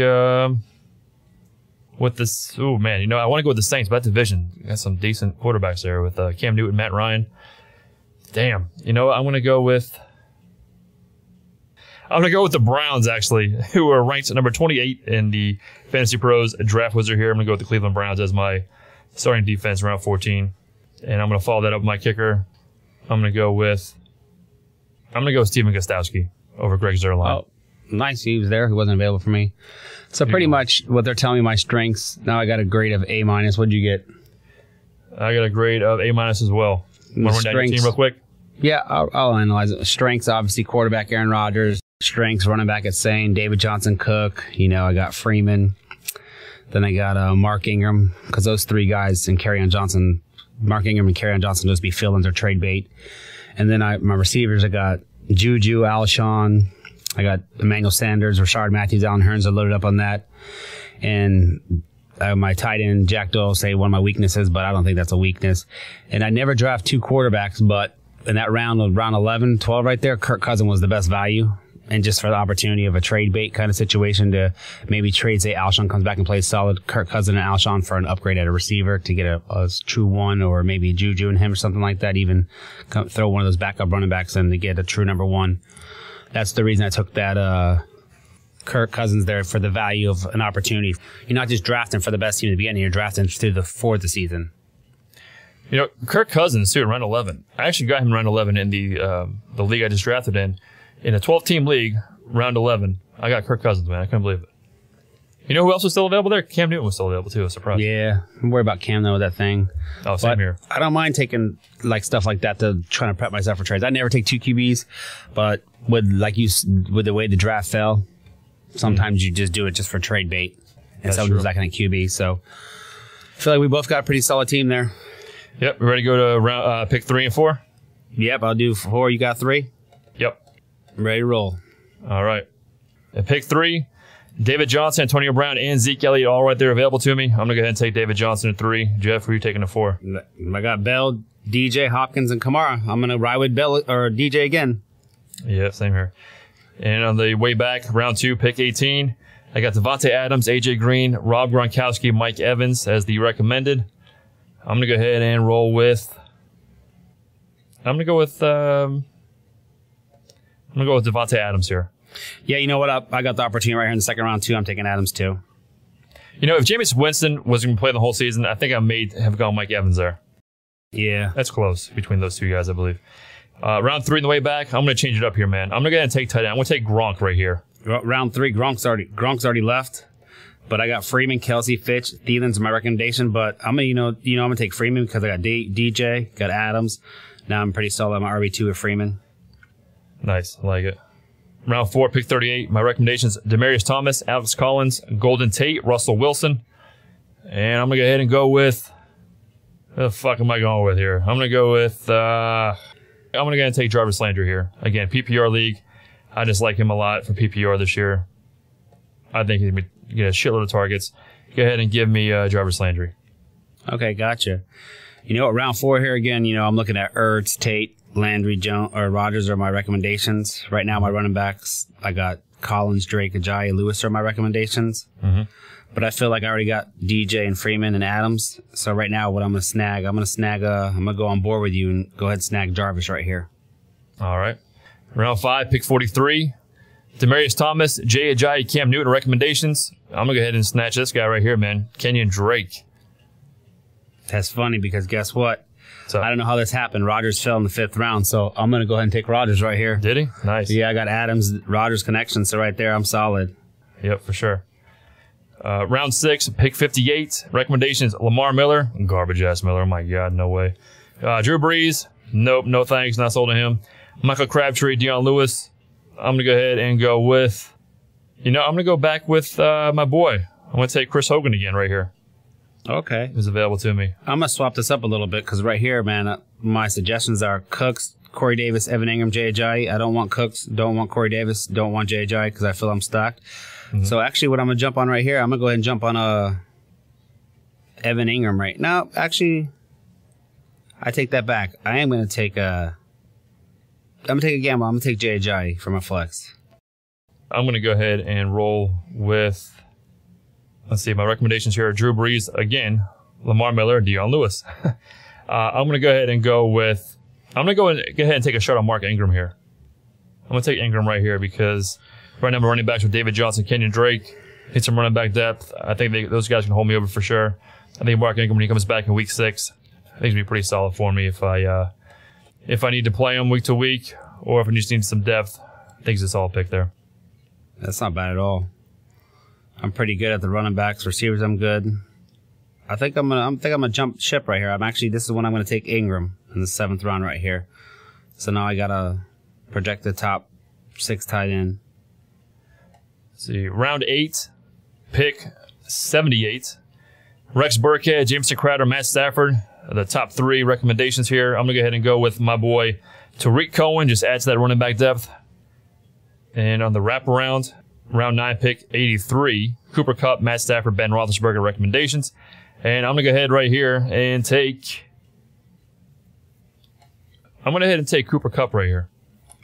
with this. Oh, man. You know, I want to go with the Saints, but that division got some decent quarterbacks there with Cam Newton, Matt Ryan. Damn. You know what? I'm going to go with the Browns, actually, who are ranked at number 28 in the Fantasy Pros Draft Wizard here. I'm going to go with the Cleveland Browns as my starting defense, round 14. And I'm going to follow that up with my kicker. I'm going to go with Steven Gostkowski over Greg Zuerlein. Oh, nice. He was there. He wasn't available for me. So pretty much what they're telling me my strengths. Now I got a grade of A-. What did you get? I got a grade of A- as well. Want to run down your team real quick? Yeah, I'll analyze it. Strengths, obviously, quarterback Aaron Rodgers. Strengths, running back at Sane, David Johnson, Cook. You know, I got Freeman. Then I got Mark Ingram, because those three guys and Kerryon Johnson, Mark Ingram and Kerryon Johnson, those be fill-ins or trade bait. And then my receivers, I got Juju, Alshon. I got Emmanuel Sanders, Rashard Matthews, Allen Hurns. I loaded up on that. And my tight end, Jack Doyle, say one of my weaknesses, but I don't think that's a weakness. And I never draft two quarterbacks, but in that round 11, 12 right there, Kirk Cousins was the best value. And just for the opportunity of a trade bait kind of situation to maybe trade, say Alshon comes back and plays solid, Kirk Cousins and Alshon for an upgrade at a receiver to get a true one, or maybe Juju and him or something like that. Even throw one of those backup running backs in to get a true number one. That's the reason I took that Kirk Cousins there, for the value of an opportunity. You're not just drafting for the best team at the beginning, you're drafting through for the season. You know, Kirk Cousins, too, in round 11. I actually got him in round 11 in the league I just drafted in. In a 12-team league, round 11, I got Kirk Cousins, man. I couldn't believe it. You know who else was still available there? Cam Newton was still available, too. I was surprised. Yeah, I'm worried about Cam, though, with that thing. Oh, same here. I don't mind taking stuff like that to try to prep myself for trades. I never take two QBs, but with the way the draft fell, sometimes you just do it just for trade bait. And someone who's lacking at QB. So I feel like we both got a pretty solid team there. Yep. We ready to go to round pick 3 and 4? Yep, I'll do 4. You got 3? Yep. I'm ready to roll. All right. At pick 3, David Johnson, Antonio Brown, and Zeke Elliott all right there available to me. I'm going to go ahead and take David Johnson at 3. Jeff, who are you taking at 4? I got Bell, DJ, Hopkins, and Kamara. I'm going to ride with Bell or DJ again. Yeah, same here. And on the way back, round 2, pick 18, I got Devontae Adams, AJ Green, Rob Gronkowski, Mike Evans as the recommended. I'm going to go ahead and roll with Devontae Adams here. Yeah, you know what? I got the opportunity right here in the second round, too. I'm taking Adams, too. You know, if Jameis Winston was going to play the whole season, I think I may have gone Mike Evans there. Yeah. That's close between those two guys, I believe. Round 3 on the way back, I'm going to change it up here, man. I'm going to go ahead and take tight end. I'm going to take Gronk right here. Round 3, Gronk's already left. But I got Freeman, Kelsey, Fitch, Thielen's my recommendation. But I'm gonna, I'm gonna take Freeman because I got DJ, got Adams. Now I'm pretty solid on my RB2 with Freeman. Nice, I like it. Round 4, pick 38. My recommendations: Demaryius Thomas, Alex Collins, Golden Tate, Russell Wilson. And I'm gonna go ahead and go with. What the fuck am I going with here? I'm gonna go with. I'm gonna go ahead and take Jarvis Landry here. Again, PPR league. I just like him a lot for PPR this year. I think he's gonna get a shitload of targets. Go ahead and give me Jarvis Landry. Okay, gotcha. You know what? Round 4 here again. I'm looking at Ertz, Tate, Landry, Jones, or Rodgers are my recommendations. Right now, my running backs, I got Collins, Drake, Ajayi, Lewis are my recommendations. But I feel like I already got DJ and Freeman and Adams. So right now, what I'm going to snag, I'm going to go on board with you and go ahead and snag Jarvis right here. All right. Round 5, pick 43. Demaryius Thomas, Jay Ajayi, Cam Newton recommendations. I'm going to go ahead and snatch this guy right here, man. Kenyon Drake. That's funny because guess what? I don't know how this happened. Rodgers fell in the 5th round, so I'm going to go ahead and take Rodgers right here. Did he? Nice. Yeah, I got Adams, Rodgers connection, so right there, I'm solid. Yep, for sure. Round 6, pick 58. Recommendations, Lamar Miller. Garbage-ass Miller. Oh, my God, no way. Drew Brees. Nope, no thanks. Not sold to him. Michael Crabtree, Deion Lewis. I'm going to go ahead and go with, I'm going to go back with my boy. I'm going to take Chris Hogan again right here. Okay. Who's available to me. I'm going to swap this up a little bit because right here, man, my suggestions are Cooks, Corey Davis, Evan Ingram, Jay Ajayi. I don't want Cooks, don't want Corey Davis, don't want Jay Ajayi because I feel I'm stocked. So actually what I'm going to jump on right here, I'm going to go ahead and jump on Evan Ingram right now. Actually, I take that back. I am going to take I'm going to take a gamble. I'm going to take Jay Ajayi for my flex. I'm going to go ahead and roll with, let's see, my recommendations here are Drew Brees again, Lamar Miller, Deion Lewis. I'm going to go ahead and go with, I'm going to go ahead and take a shot on Mark Ingram here. I'm going to take Ingram right here because right now I'm running backs with David Johnson, Kenyon Drake. Hit some running back depth. I think those guys can hold me over for sure. I think Mark Ingram, when he comes back in week 6, I think he's going to be pretty solid for me if I need to play him week to week or if I just need some depth. I think he's a solid pick there. That's not bad at all. I'm pretty good at the running backs. Receivers, I'm good. I think I'm gonna jump ship right here. This is when I'm gonna take Ingram in the 7th round right here. So now I gotta project the top 6 tight end. Let's see, round 8, pick 78. Rex Burkhead, Jameson Crowder, Matt Stafford. The top 3 recommendations here. I'm gonna go ahead and go with my boy Tariq Cohen. Just adds to that running back depth. And on the wraparound, round 9, pick 83. Cooper Kupp, Matt Stafford, Ben Roethlisberger recommendations. And I'm going to go ahead right here and take... I'm going to go ahead and take Cooper Kupp right here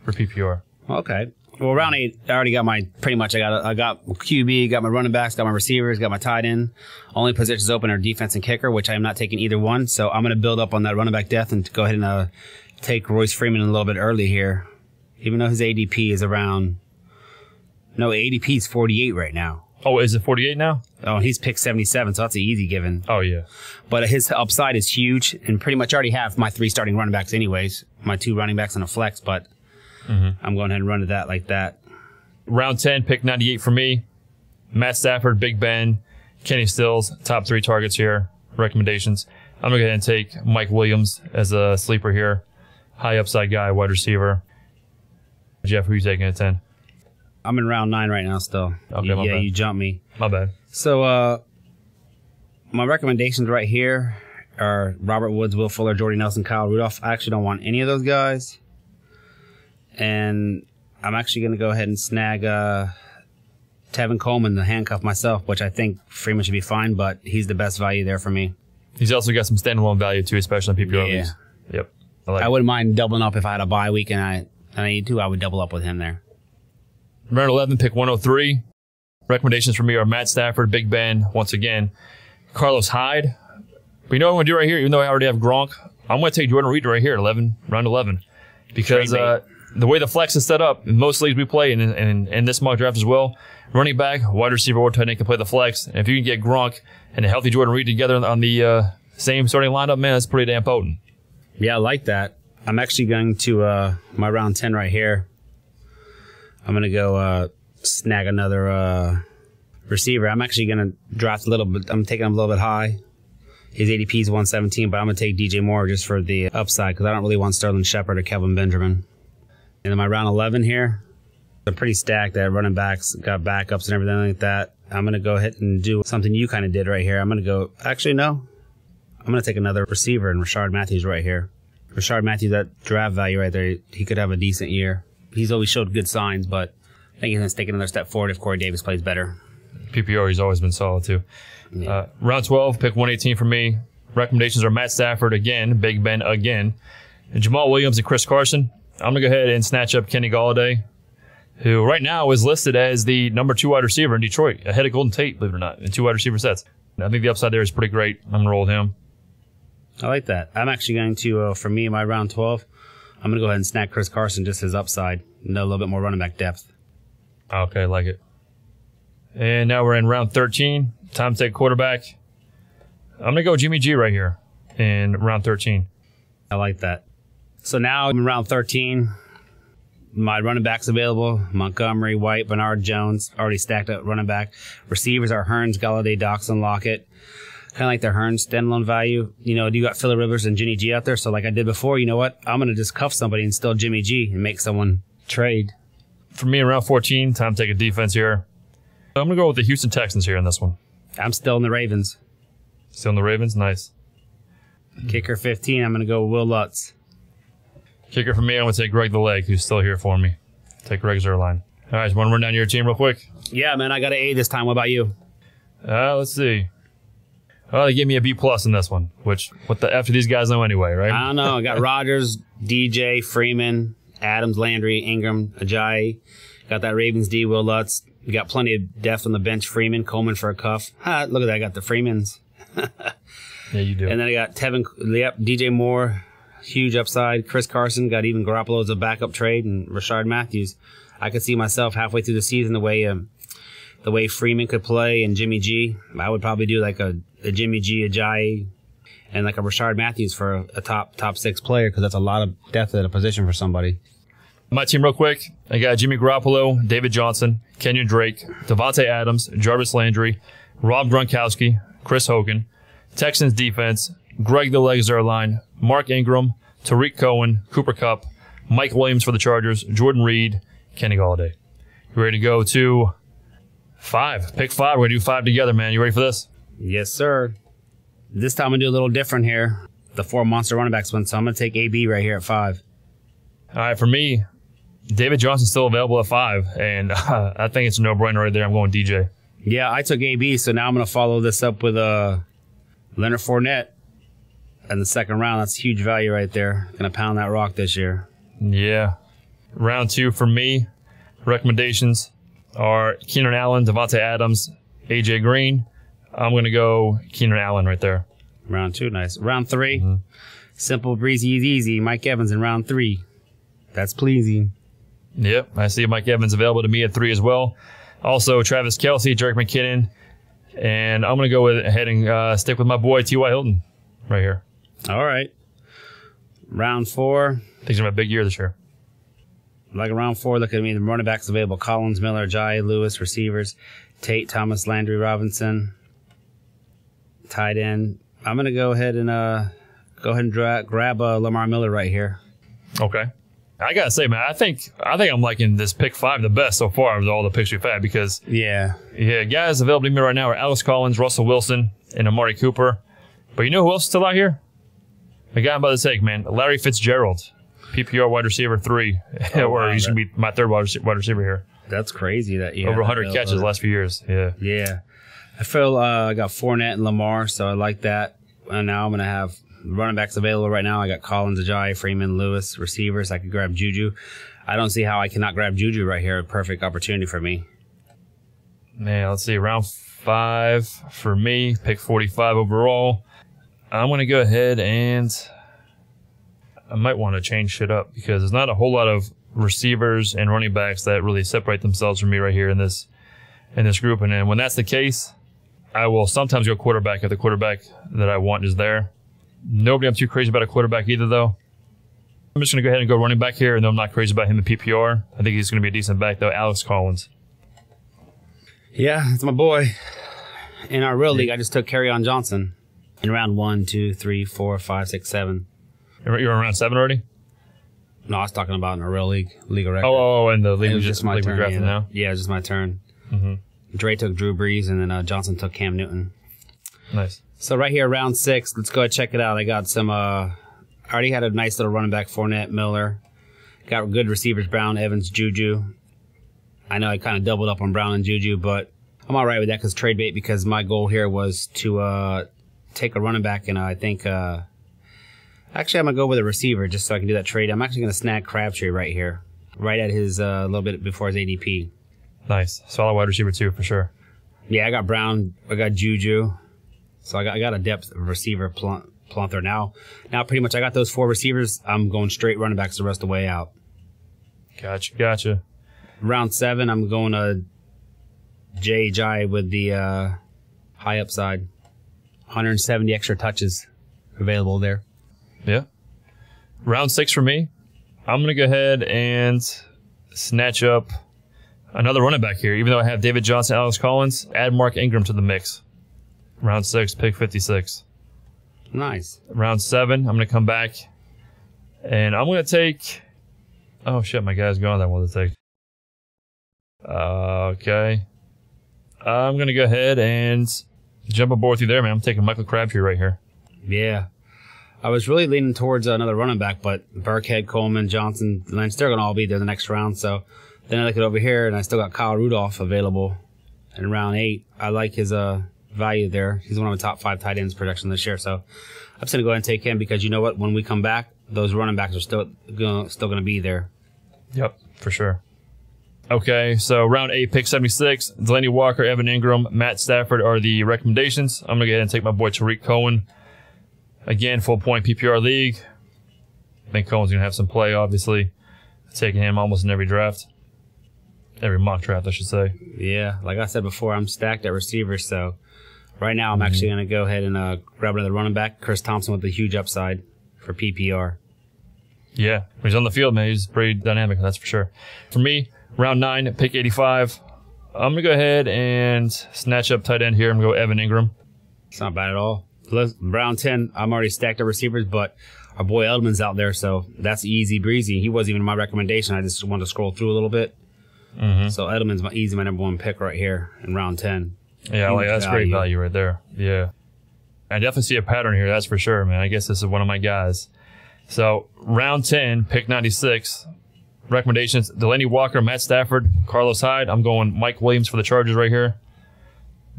for PPR. Okay. Well, round 8, I already got my... Pretty much, I got QB, got my running backs, got my receivers, got my tight end. Only positions open are defense and kicker, which I am not taking either one. So I'm going to build up on that running back depth and go ahead and take Royce Freeman a little bit early here. Even though his ADP is around... No, ADP is 48 right now. Oh, is it 48 now? Oh, he's picked 77, so that's an easy given. Oh, yeah. But his upside is huge, and pretty much already have my 3 starting running backs anyways. My 2 running backs and a flex, but I'm going ahead and run to that like that. Round 10, pick 98 for me. Matt Stafford, Big Ben, Kenny Stills, top 3 targets here. Recommendations. I'm going to go ahead and take Mike Williams as a sleeper here. High upside guy, wide receiver. Jeff, who are you taking at 10? I'm in round 9 right now still. Okay, my bad. You jumped me. My bad. So, my recommendations right here are Robert Woods, Will Fuller, Jordy Nelson, Kyle Rudolph. I actually don't want any of those guys. And I'm actually going to go ahead and snag Tevin Coleman, the handcuff myself, which I think Freeman should be fine, but he's the best value there for me. He's also got some standalone value too, especially in PPR leagues. Yep. I wouldn't mind doubling up if I had a bye week and I need to. I would double up with him there. Round 11, pick 103. Recommendations for me are Matt Stafford, Big Ben, once again, Carlos Hyde. But you know what I'm going to do right here? Even though I already have Gronk, I'm going to take Jordan Reed right here, round 11. Because the way the flex is set up, in most leagues we play, and in this mock draft as well, running back, wide receiver, or tight end can play the flex. And if you can get Gronk and a healthy Jordan Reed together on the same starting lineup, man, that's pretty damn potent. Yeah, I like that. I'm actually going to my round 10 right here. I'm going to go snag another receiver. I'm actually going to draft a little bit. I'm taking him a little bit high. His ADP is 117, but I'm going to take DJ Moore just for the upside because I don't really want Sterling Shepard or Kelvin Benjamin. And in my round 11 here, I'm pretty stacked at running backs, got backups and everything like that. I'm going to go ahead and do something you kind of did right here. I'm going to go, actually, no. I'm going to take another receiver and Rashard Matthews right here. Rashard Matthews, that draft value right there, he could have a decent year. He's always showed good signs, but I think he's going to take another step forward if Corey Davis plays better. PPR, he's always been solid, too. Yeah. Round 12, pick 118 for me. Recommendations are Matt Stafford again, Big Ben again, and Jamal Williams and Chris Carson. I'm going to go ahead and snatch up Kenny Galladay who right now is listed as the number 2 wide receiver in Detroit, ahead of Golden Tate, believe it or not, in 2 wide receiver sets. I think the upside there is pretty great. I'm going to roll with him. I like that. I'm actually going to, for me, my round 12, I'm going to go ahead and snag Chris Carson, just his upside. Know a little bit more running back depth. Okay, like it. And now we're in round 13. Time to take quarterback. I'm going to go Jimmy G right here in round 13. I like that. So now I'm in round 13. My running backs available: Montgomery, White, Bernard, Jones. Already stacked up running back. Receivers are Hearns, Galladay, Doxson, Lockett. Kind of like the Hearns standalone value. You know, you got Phillip Rivers and Jimmy G out there. So like I did before, you know what? I'm going to just cuff somebody and still Jimmy G and make someone trade. For me in round 14, time to take a defense here. I'm going to go with the Houston Texans here in this one. I'm still in the Ravens. Still in the Ravens? Nice. Kicker 15, I'm going to go Will Lutz. Kicker for me, I'm going to take Greg the Leg, who's still here for me. Take Greg Zuerlein. All right, just want to run down your team real quick? Yeah, man, I got an A this time. What about you? Let's see. Oh, they gave me a B+ in this one, which, what the F do these guys know anyway, right? I don't know. I got Rodgers, DJ, Freeman, Adams, Landry, Ingram, Ajayi. Got that Ravens D, Will Lutz. You got plenty of depth on the bench. Freeman, Coleman for a cuff. Look at that. I got the Freemans. Yeah, you do. And then I got Tevin, DJ Moore, huge upside. Chris Carson, got even Garoppolo as a backup trade, and Rashard Matthews. I could see myself halfway through the season the way Freeman could play and Jimmy G. I would probably do like a Jimmy G, Ajayi, and like a Rashard Matthews for a top 6 player, because that's a lot of depth at a position for somebody. My team real quick. I got Jimmy Garoppolo, David Johnson, Kenyon Drake, Devontae Adams, Jarvis Landry, Rob Gronkowski, Chris Hogan. Texans defense, Greg the Leg Zuerlein, Mark Ingram, Tariq Cohen, Cooper Kupp, Mike Williams for the Chargers, Jordan Reed, Kenny Galladay. You ready to go to 5? Pick 5. We're going to do 5 together, man. You ready for this? Yes, sir. This time I'm going to do a little different here. The 4 monster running backs one, so I'm going to take AB right here at 5. All right, for me, David Johnson's still available at 5, and I think it's a no-brainer right there. I'm going DJ. Yeah, I took AB, so now I'm going to follow this up with Leonard Fournette in the second round. That's huge value right there. Going to pound that rock this year. Yeah. Round 2 for me, recommendations are Keenan Allen, Devontae Adams, AJ Green. I'm going to go Keenan Allen right there. Round 2, nice. Round 3, simple, breezy, easy. Mike Evans in round 3. That's pleasing. Yep, I see Mike Evans available to me at 3 as well. Also, Travis Kelce, Jerick McKinnon. And I'm going to go ahead and stick with my boy, T.Y. Hilton right here. All right. Round 4. I think he's going to have a big year this year. Like round 4, look at me. The running backs available: Collins, Miller, Jai, Lewis. Receivers: Tate, Thomas, Landry, Robinson. Tight end, I'm going to go ahead and grab Lamar Miller right here. Okay. I got to say, man, I think I'm liking this pick 5 the best so far of all the picks we've had, because Yeah, guys available to me right now are Alex Collins, Russell Wilson, and Amari Cooper. But you know who else is still out here? The guy I'm about to take, man, Larry Fitzgerald, PPR wide receiver 3, or he's going to be my 3rd wide receiver here. That's crazy that you over 100 catches the last few years. Yeah. I feel I got Fournette and Lamar, so I like that. And now I'm going to have running backs available right now. I got Collins, Ajayi, Freeman, Lewis. Receivers, I could grab Juju. I don't see how I cannot grab Juju right here. A perfect opportunity for me. Man, let's see. Round 5 for me. Pick 45 overall. I'm going to go ahead and I might want to change shit up, because there's not a whole lot of receivers and running backs that really separate themselves from me right here in this group. And then when that's the case, I will sometimes go quarterback if the quarterback that I want is there. Nobody I'm too crazy about a quarterback either, though. I'm just going to go ahead and go running back here, and I'm not crazy about him in PPR. I think he's going to be a decent back, though. Alex Collins. Yeah, that's my boy. In our real league, I just took Kerryon Johnson in round 1, 2, 3, 4, 5, 6, 7. You're on round 7 already? No, I was talking about in a real league of record. Oh, and the league was just my turn. Drafting now? Yeah, it was just my turn. Dre took Drew Brees, and then Johnson took Cam Newton. Nice. So right here, round 6, let's go ahead and check it out. I got some, I already had a nice little running back, Fournette, Miller. Got good receivers, Brown, Evans, Juju. I know I kind of doubled up on Brown and Juju, but I'm all right with that because trade bait, because my goal here was to take a running back, and I think, actually I'm going to go with a receiver just so I can do that trade. I'm actually going to snag Crabtree right here. right at his a little bit before his ADP. Nice. Solid wide receiver too, for sure. Yeah, I got Brown. I got Juju. So I got a depth receiver plumper now. Now pretty much I got those 4 receivers. I'm going straight running backs the rest of the way out. Gotcha. Round 7, I'm going to J.J. with the high upside. 170 extra touches available there. Yeah. Round 6 for me. I'm going to go ahead and snatch up another running back here. Even though I have David Johnson, Alex Collins, add Mark Ingram to the mix. Round 6, pick 56. Nice. Round 7, I'm going to come back and I'm going to take... Oh, shit, my guy's gone. That one to take. Okay. I'm going to go ahead and jump aboard with you there, man. I'm taking Michael Crabtree right here. Yeah. I was really leaning towards another running back, but Burkhead, Coleman, Johnson, Lynch, they're going to all be there the next round. So then I look at over here, and I still got Kyle Rudolph available in round 8. I like his value there. He's one of my top 5 tight ends projection this year. So I'm just going to go ahead and take him because you know what? When we come back, those running backs are still going to be there. Yep, for sure. Okay, so round 8, pick 76. Delaney Walker, Evan Ingram, Matt Stafford are the recommendations. I'm going to go ahead and take my boy Tariq Cohen. Again, full point PPR league. I think Cohen's going to have some play, obviously. Taking him almost in every draft. Every mock draft, I should say. Yeah, like I said before, I'm stacked at receivers, so right now I'm actually going to go ahead and grab another running back. Chris Thompson with a huge upside for PPR. Yeah, when he's on the field, man, he's pretty dynamic, that's for sure. For me, round 9, pick 85. I'm going to go ahead and snatch up tight end here. I'm going to go Evan Ingram. It's not bad at all. Round 10, I'm already stacked at receivers, but our boy Edelman's out there, so that's easy breezy. He wasn't even my recommendation. I just wanted to scroll through a little bit. So Edelman's my number 1 pick right here in round 10. Yeah, like that's great value right there. Yeah. I definitely see a pattern here, that's for sure, man. I guess this is one of my guys. So round 10, pick 96. Recommendations, Delaney Walker, Matt Stafford, Carlos Hyde. I'm going Mike Williams for the Chargers right here.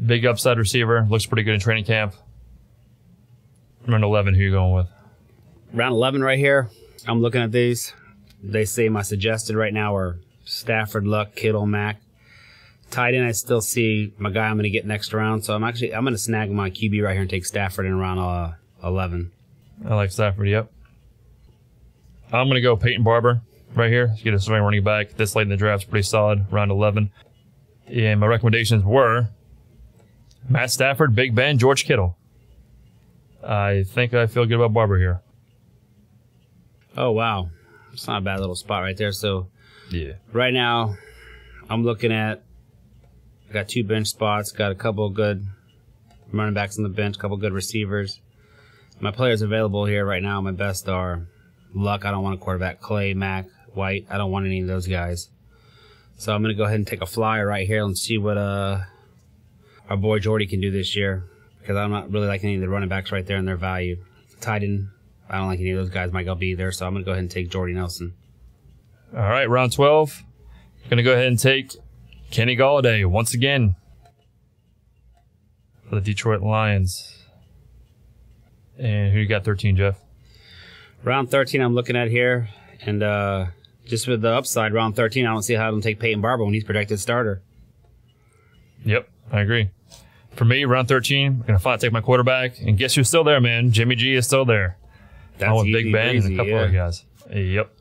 Big upside receiver. Looks pretty good in training camp. Round 11, who you going with? Round 11 right here. I'm looking at these. They say my suggested right now are Stafford, Luck, Kittle, Mack. Tight end, I still see my guy I'm going to get next round. So I'm going to snag my QB right here and take Stafford in round 11. I like Stafford, yep. I'm going to go Peyton Barber right here. Get a starting running back. This late in the draft is pretty solid, round 11. And my recommendations were Matt Stafford, Big Ben, George Kittle. I think I feel good about Barber here. Oh, wow. It's not a bad little spot right there. So, yeah. Right now, I'm looking at, I got 2 bench spots, got a couple of good running backs on the bench, a couple of good receivers. My players available here right now, my best are Luck. I don't want a quarterback. Clay, Mack, White. I don't want any of those guys. So I'm going to go ahead and take a flyer right here and see what our boy Jordy can do this year. Because I'm not really liking any of the running backs right there and their value. Tight end, I don't like any of those guys might go be there. So I'm going to go ahead and take Jordy Nelson. All right, round 12. Going to go ahead and take Kenny Golladay once again for the Detroit Lions. And who you got 13, Jeff? Round 13 I'm looking at here. And just with the upside, round 13, I don't see how I don't take Peyton Barber when he's projected starter. Yep, I agree. For me, round 13, I'm going to finally take my quarterback. And guess who's still there, man? Jimmy G is still there. That's with easy, Big Ben breezy, and a couple other guys. Yep.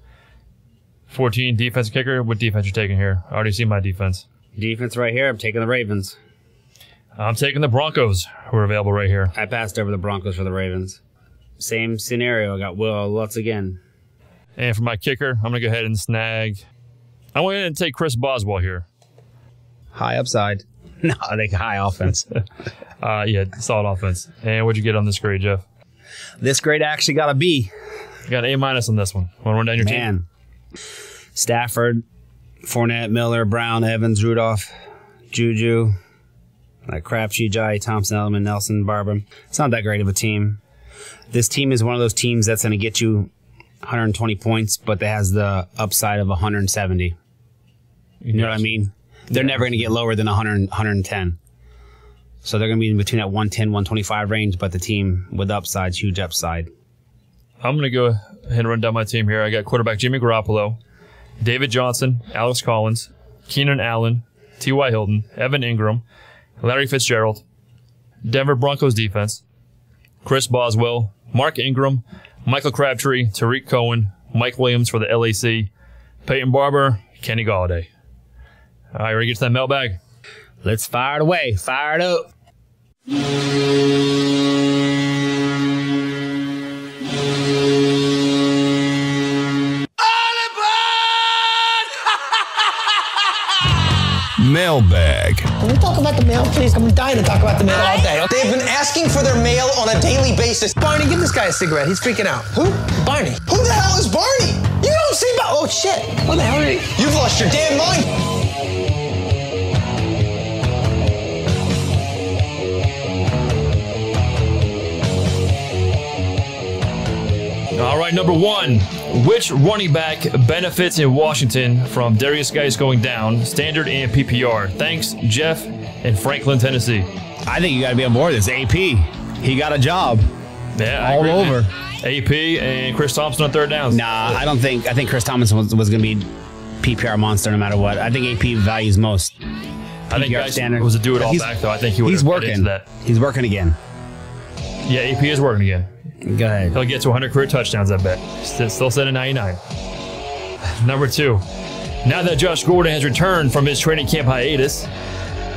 14, defensive kicker. What defense you taking here? I already see my defense. Defense right here. I'm taking the Ravens. I'm taking the Broncos, who are available right here. I passed over the Broncos for the Ravens. Same scenario. I got Will Lutz again. And for my kicker, I'm going to go ahead and snag. I'm going to take Chris Boswell here. High upside. No, I think high offense. Yeah, solid offense. And what'd you get on this grade, Jeff? This grade actually got a B. You got an A- on this one. Want to run down your team? Stafford, Fournette, Miller, Brown, Evans, Rudolph, Juju, like Crabtree, Jai, Thompson, Edelman, Nelson, Barber. It's not that great of a team. This team is one of those teams that's going to get you 120 points, but that has the upside of 170. You know what I mean? They're never going to get lower than 100, 110. So they're going to be in between that 110, 125 range, but the team with upside's huge upside. I'm going to go ahead and run down my team here. I got quarterback Jimmy Garoppolo. David Johnson, Alex Collins, Keenan Allen, T.Y. Hilton, Evan Ingram, Larry Fitzgerald, Denver Broncos defense, Chris Boswell, Mark Ingram, Michael Crabtree, Tariq Cohen, Mike Williams for the LAC, Peyton Barber, Kenny Galladay. All right, ready to get to that mailbag? Let's fire it away. Fire it up. Mailbag. Can we talk about the mail, please? I'm dying to talk about the mail all day. They've been asking for their mail on a daily basis. Barney, give this guy a cigarette. He's freaking out. Who? Barney. Who the hell is Barney? You don't see about... Oh, shit. What the hell are you... You've lost your damn mind. All right, number 1. Which running back benefits in Washington from Darius Geis going down, standard and PPR? Thanks, Jeff in Franklin, Tennessee. I think you got to be on board this. AP. He got a job. Yeah, all over. AP and Chris Thompson on third downs. Nah, I don't think. I think Chris Thompson was going to be PPR monster no matter what. I think AP values most. I think Geis was a do-it-all back, though. I think he would. He's working. That. He's working again. Yeah, AP is working again. Go ahead. He'll get to 100 career touchdowns, I bet. Still set at 99. Number 2. Now that Josh Gordon has returned from his training camp hiatus,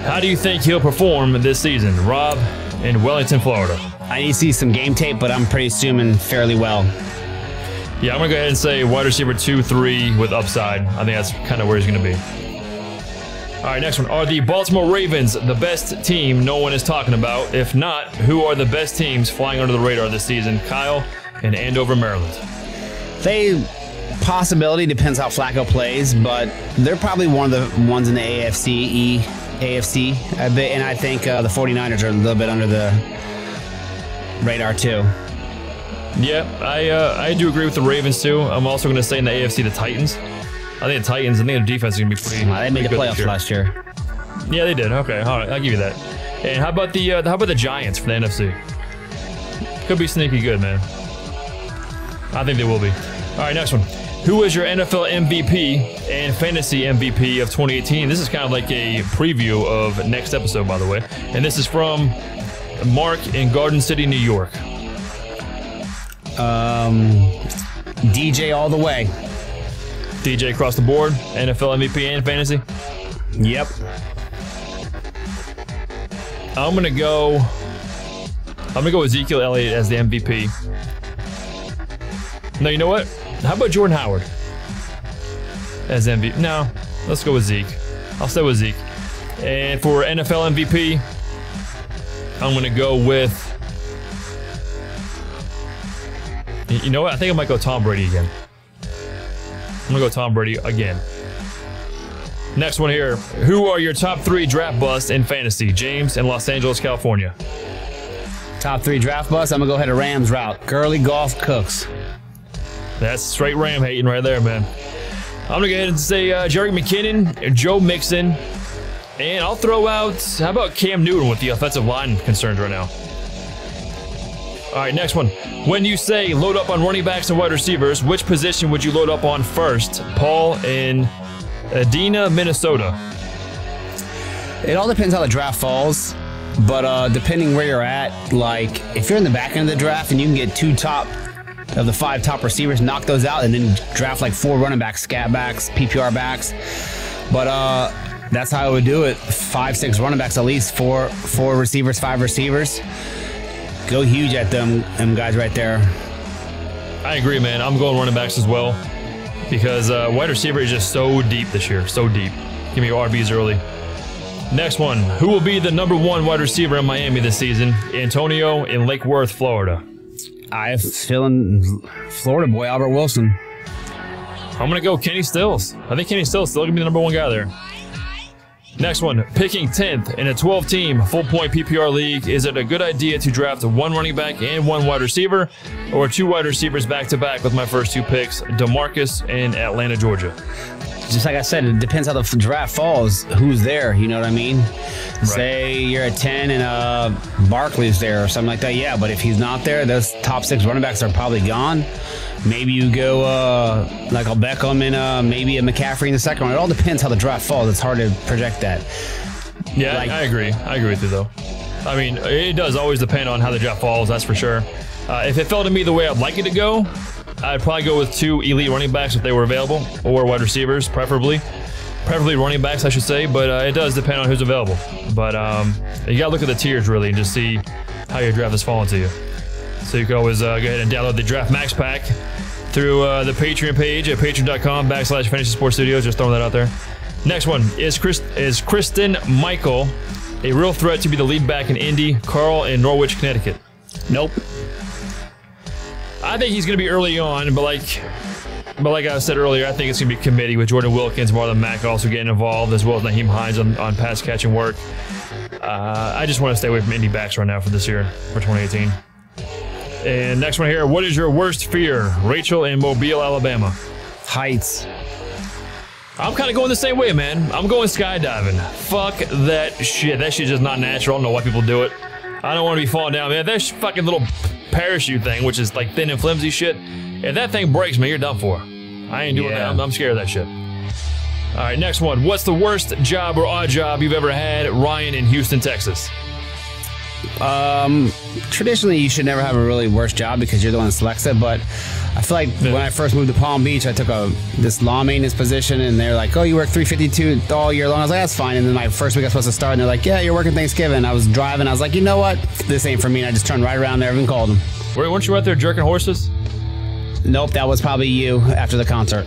how do you think he'll perform this season? Rob in Wellington, Florida. I need to see some game tape, but I'm pretty assuming fairly well. Yeah, I'm going to go ahead and say wide receiver 2, 3 with upside. I think that's kind of where he's going to be. All right, next one. Are the Baltimore Ravens the best team no one is talking about? If not, who are the best teams flying under the radar this season? Kyle in Andover, Maryland. Possibility, depends how Flacco plays, but they're probably one of the ones in the AFC a bit, and I think the 49ers are a little bit under the radar too. Yeah, I do agree with the Ravens too. I'm also going to say in the AFC the Titans. I think the Titans, I think their defense is going to be pretty. They made the playoffs last year. Yeah, they did. Okay, all right, I'll give you that. And how about the Giants for the NFC? Could be sneaky good, man. I think they will be. All right, next one. Who is your NFL MVP and fantasy MVP of 2018? This is kind of like a preview of next episode, by the way. And this is from Mark in Garden City, New York. DJ all the way. DJ across the board, NFL MVP and fantasy? Yep. I'm gonna go Ezekiel Elliott as the MVP. No, you know what? How about Jordan Howard as MVP? No, let's go with Zeke. I'll stay with Zeke. And for NFL MVP, I'm gonna go with. You know what? I think I might go Tom Brady again. I'm gonna go Tom Brady again. Next one here. Who are your top 3 draft busts in fantasy? James in Los Angeles, California. Top 3 draft busts. I'm gonna go ahead a Rams route. Gurley, Goff, Cooks. That's straight Ram hating right there, man. I'm gonna go ahead and say Jerick McKinnon, Joe Mixon, and I'll throw out. How about Cam Newton with the offensive line concerns right now? All right, next one. When you say load up on running backs and wide receivers, which position would you load up on first? Paul in Edina, Minnesota. It all depends how the draft falls, but depending where you're at, like if you're in the back end of the draft and you can get 2 of the 5 top receivers, knock those out, and then draft like 4 running backs, scat backs, PPR backs. But that's how I would do it. 5, 6 running backs at least, 4 receivers, 5 receivers. Go huge at them guys right there. I agree, man. I'm going running backs as well because wide receiver is just so deep this year. So deep. Give me your RBs early. Next one. Who will be the number 1 wide receiver in Miami this season? Antonio in Lake Worth, Florida. I'm feeling Florida boy, Albert Wilson. I'm going to go Kenny Stills. I think Kenny Stills still going to be the number 1 guy there. Next one, picking 10th in a 12-team full-point PPR league. Is it a good idea to draft 1 running back and 1 wide receiver, or 2 wide receivers back-to-back with my first 2 picks, DeMarcus in Atlanta, Georgia? just like I said, it depends how the draft falls. Who's there? You know what I mean? Right. Say you're at 10 and Barkley's there or something like that. Yeah, but if he's not there, those top 6 running backs are probably gone. Maybe you go like a Beckham and maybe a McCaffrey in the second round. It all depends how the draft falls. It's hard to project that. Yeah, I agree. I agree with you, though. I mean, it does always depend on how the draft falls, that's for sure. If it fell to me the way I'd like it to go, I'd probably go with 2 elite running backs if they were available, or wide receivers, preferably running backs, I should say. But it does depend on who's available. But you gotta look at the tiers really and just see how your draft is falling to you. So you can always go ahead and download the Draft Max Pack through the Patreon page at patreon.com/Fantasy Sports Studios. Just throwing that out there. Next one is Kristen Michael a real threat to be the lead back in Indy, Carl in Norwich, Connecticut? Nope. I think he's going to be early on, but like I said earlier, I think it's going to be committee with Jordan Wilkins, Marlon Mack also getting involved, as well as Naheem Hines on pass catching work. I just want to stay away from Indy backs right now for this year, for 2018. And next one here, what is your worst fear? Rachel in Mobile, Alabama. Heights. I'm kind of going the same way, man. I'm going skydiving. Fuck that shit. That shit's just not natural. I don't know why people do it. I don't want to be falling down, man. That fucking little parachute thing, which is like thin and flimsy shit, if that thing breaks, man, you're done for. I ain't doing that. I'm scared of that shit. All right, next one. What's the worst job or odd job you've ever had? Ryan in Houston, Texas. Traditionally, you should never have a really worst job because you're the one that selects it, but I feel like when I first moved to Palm Beach, I took this lawn maintenance position, and they're like, oh, you work 352 all year long. I was like, that's fine. And then my first week I was supposed to start, and they're like, yeah, you're working Thanksgiving. I was driving. I was like, you know what? This ain't for me. And I just turned right around there and called them. Weren't you out there jerking horses? Nope, that was probably you after the concert.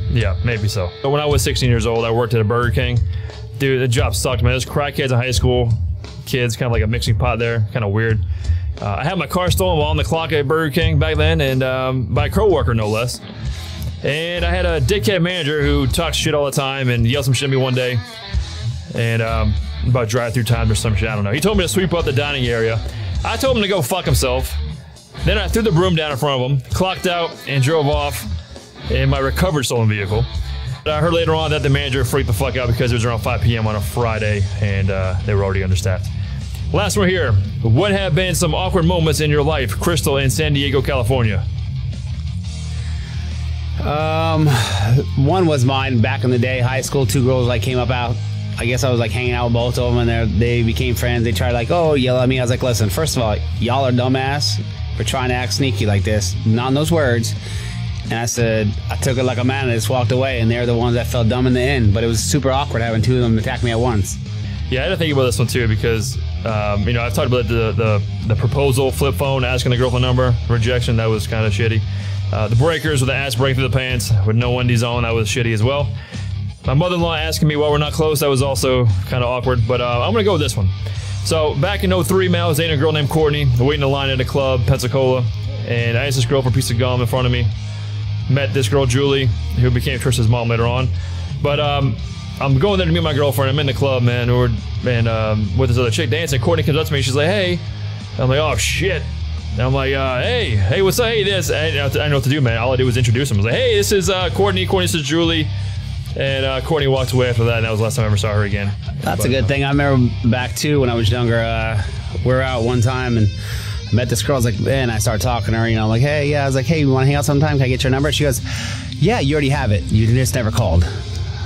Yeah, maybe so. But when I was 16 years old, I worked at a Burger King. Dude, the job sucked, man. There's crackheads in high school, kids, kind of like a mixing pot there, kind of weird. I had my car stolen while on the clock at Burger King back then, and by a co-worker, no less. And I had a dickhead manager who talked shit all the time and yelled some shit at me one day. And about drive-through time or some shit, I don't know. He told me to sweep up the dining area. I told him to go fuck himself. Then I threw the broom down in front of him, clocked out, and drove off in my recovered stolen vehicle. I heard later on that the manager freaked the fuck out because it was around 5 p.m. on a Friday, and they were already understaffed. Last one here. What have been some awkward moments in your life? Crystal in San Diego, California. One was mine back in the day, high school. 2 girls like came up out. I guess I was like hanging out with both of them, and they became friends. They tried like, oh, yell at me. I was like, listen, first of all, y'all are dumbass for trying to act sneaky like this. Not in those words. And I said, I took it like a man and just walked away, and they're the ones that felt dumb in the end. But it was super awkward having 2 of them attack me at once. Yeah, I had to think about this one too because, I've talked about the proposal, flip phone, asking the girlfriend number, rejection, that was kind of shitty. The breakers with the ass break through the pants with no Wendy's on, that was shitty as well. My mother-in-law asking me why we're not close, that was also kind of awkward, but I'm going to go with this one. So back in 03, man, I was dating a girl named Courtney, waiting in line at a club, Pensacola, and I asked this girl for a piece of gum in front of me. Met this girl, Julie, who became Trish's mom later on. But I'm going there to meet my girlfriend. I'm in the club, man, with this other chick dancing. Courtney comes up to me. She's like, hey. I'm like, oh, shit. And I'm like, hey, what's up? Hey, this. I didn't know what to do, man. All I did was introduce him. I was like, hey, this is Courtney. Courtney, this is Julie. And Courtney walked away after that, and that was the last time I ever saw her again. That's a good thing. I remember back, too, when I was younger. We were out one time, and I met this girl. I was like, and I started talking to her, I'm like, hey, yeah. I was like, hey, you want to hang out sometime? Can I get your number? She goes, yeah, you already have it. You just never called.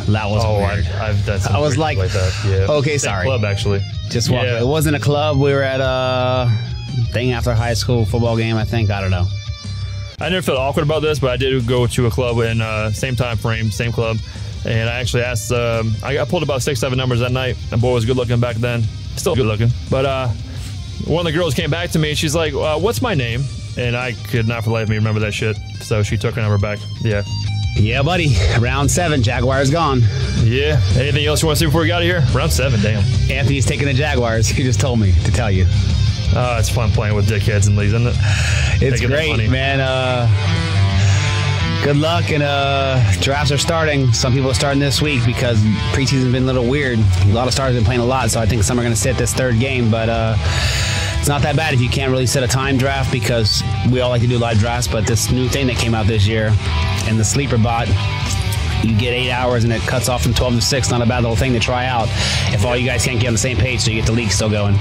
That was weird. I've done some I was like that. Yeah. Okay, Same sorry. Club, actually. Just walk away. It wasn't a club. We were at a thing after a high school football game, I think. I don't know. I never felt awkward about this, but I did go to a club in same time frame, same club. And I actually asked, I pulled about 6-7 numbers that night. The boy was good looking back then. Still good looking. But one of the girls came back to me and she's like, what's my name? And I could not for the life of me remember that shit. So she took her number back. Yeah. Yeah, buddy. Round 7. Jaguars gone. Yeah. Anything else you want to see before we get out of here? Round 7, damn. Anthony's taking the Jaguars. He just told me to tell you. It's fun playing with dickheads and leagues, isn't it? It's great, man. Good luck, and drafts are starting. Some people are starting this week because preseason's been a little weird. A lot of starters have been playing a lot, so I think some are going to sit this 3rd game, but it's not that bad if you can't really set a time draft because we all like to do live drafts, but this new thing that came out this year and the sleeper bot, you get 8 hours and it cuts off from 12 to 6. Not a bad little thing to try out. If all you guys can't get on the same page, so you get the league still going.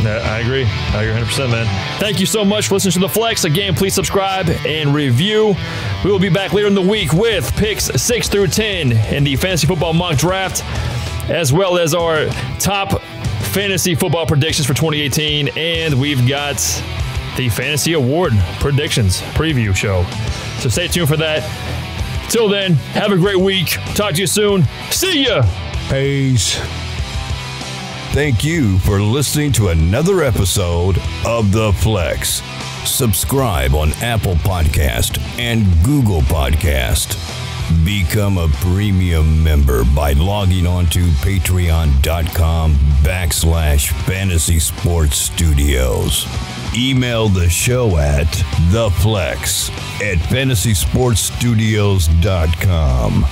I agree. I agree 100%, man. Thank you so much for listening to The Flex. Again, please subscribe and review. We will be back later in the week with picks 6 through 10 in the fantasy football mock draft, as well as our top fantasy football predictions for 2018. And we've got the Fantasy Award predictions preview show. So stay tuned for that. Till then, have a great week. Talk to you soon. See ya. Peace. Thank you for listening to another episode of The Flex. Subscribe on Apple Podcast and Google Podcast. Become a premium member by logging on to patreon.com/Fantasy Sports Studios. Email the show at theflex@fantasysportsstudios.com.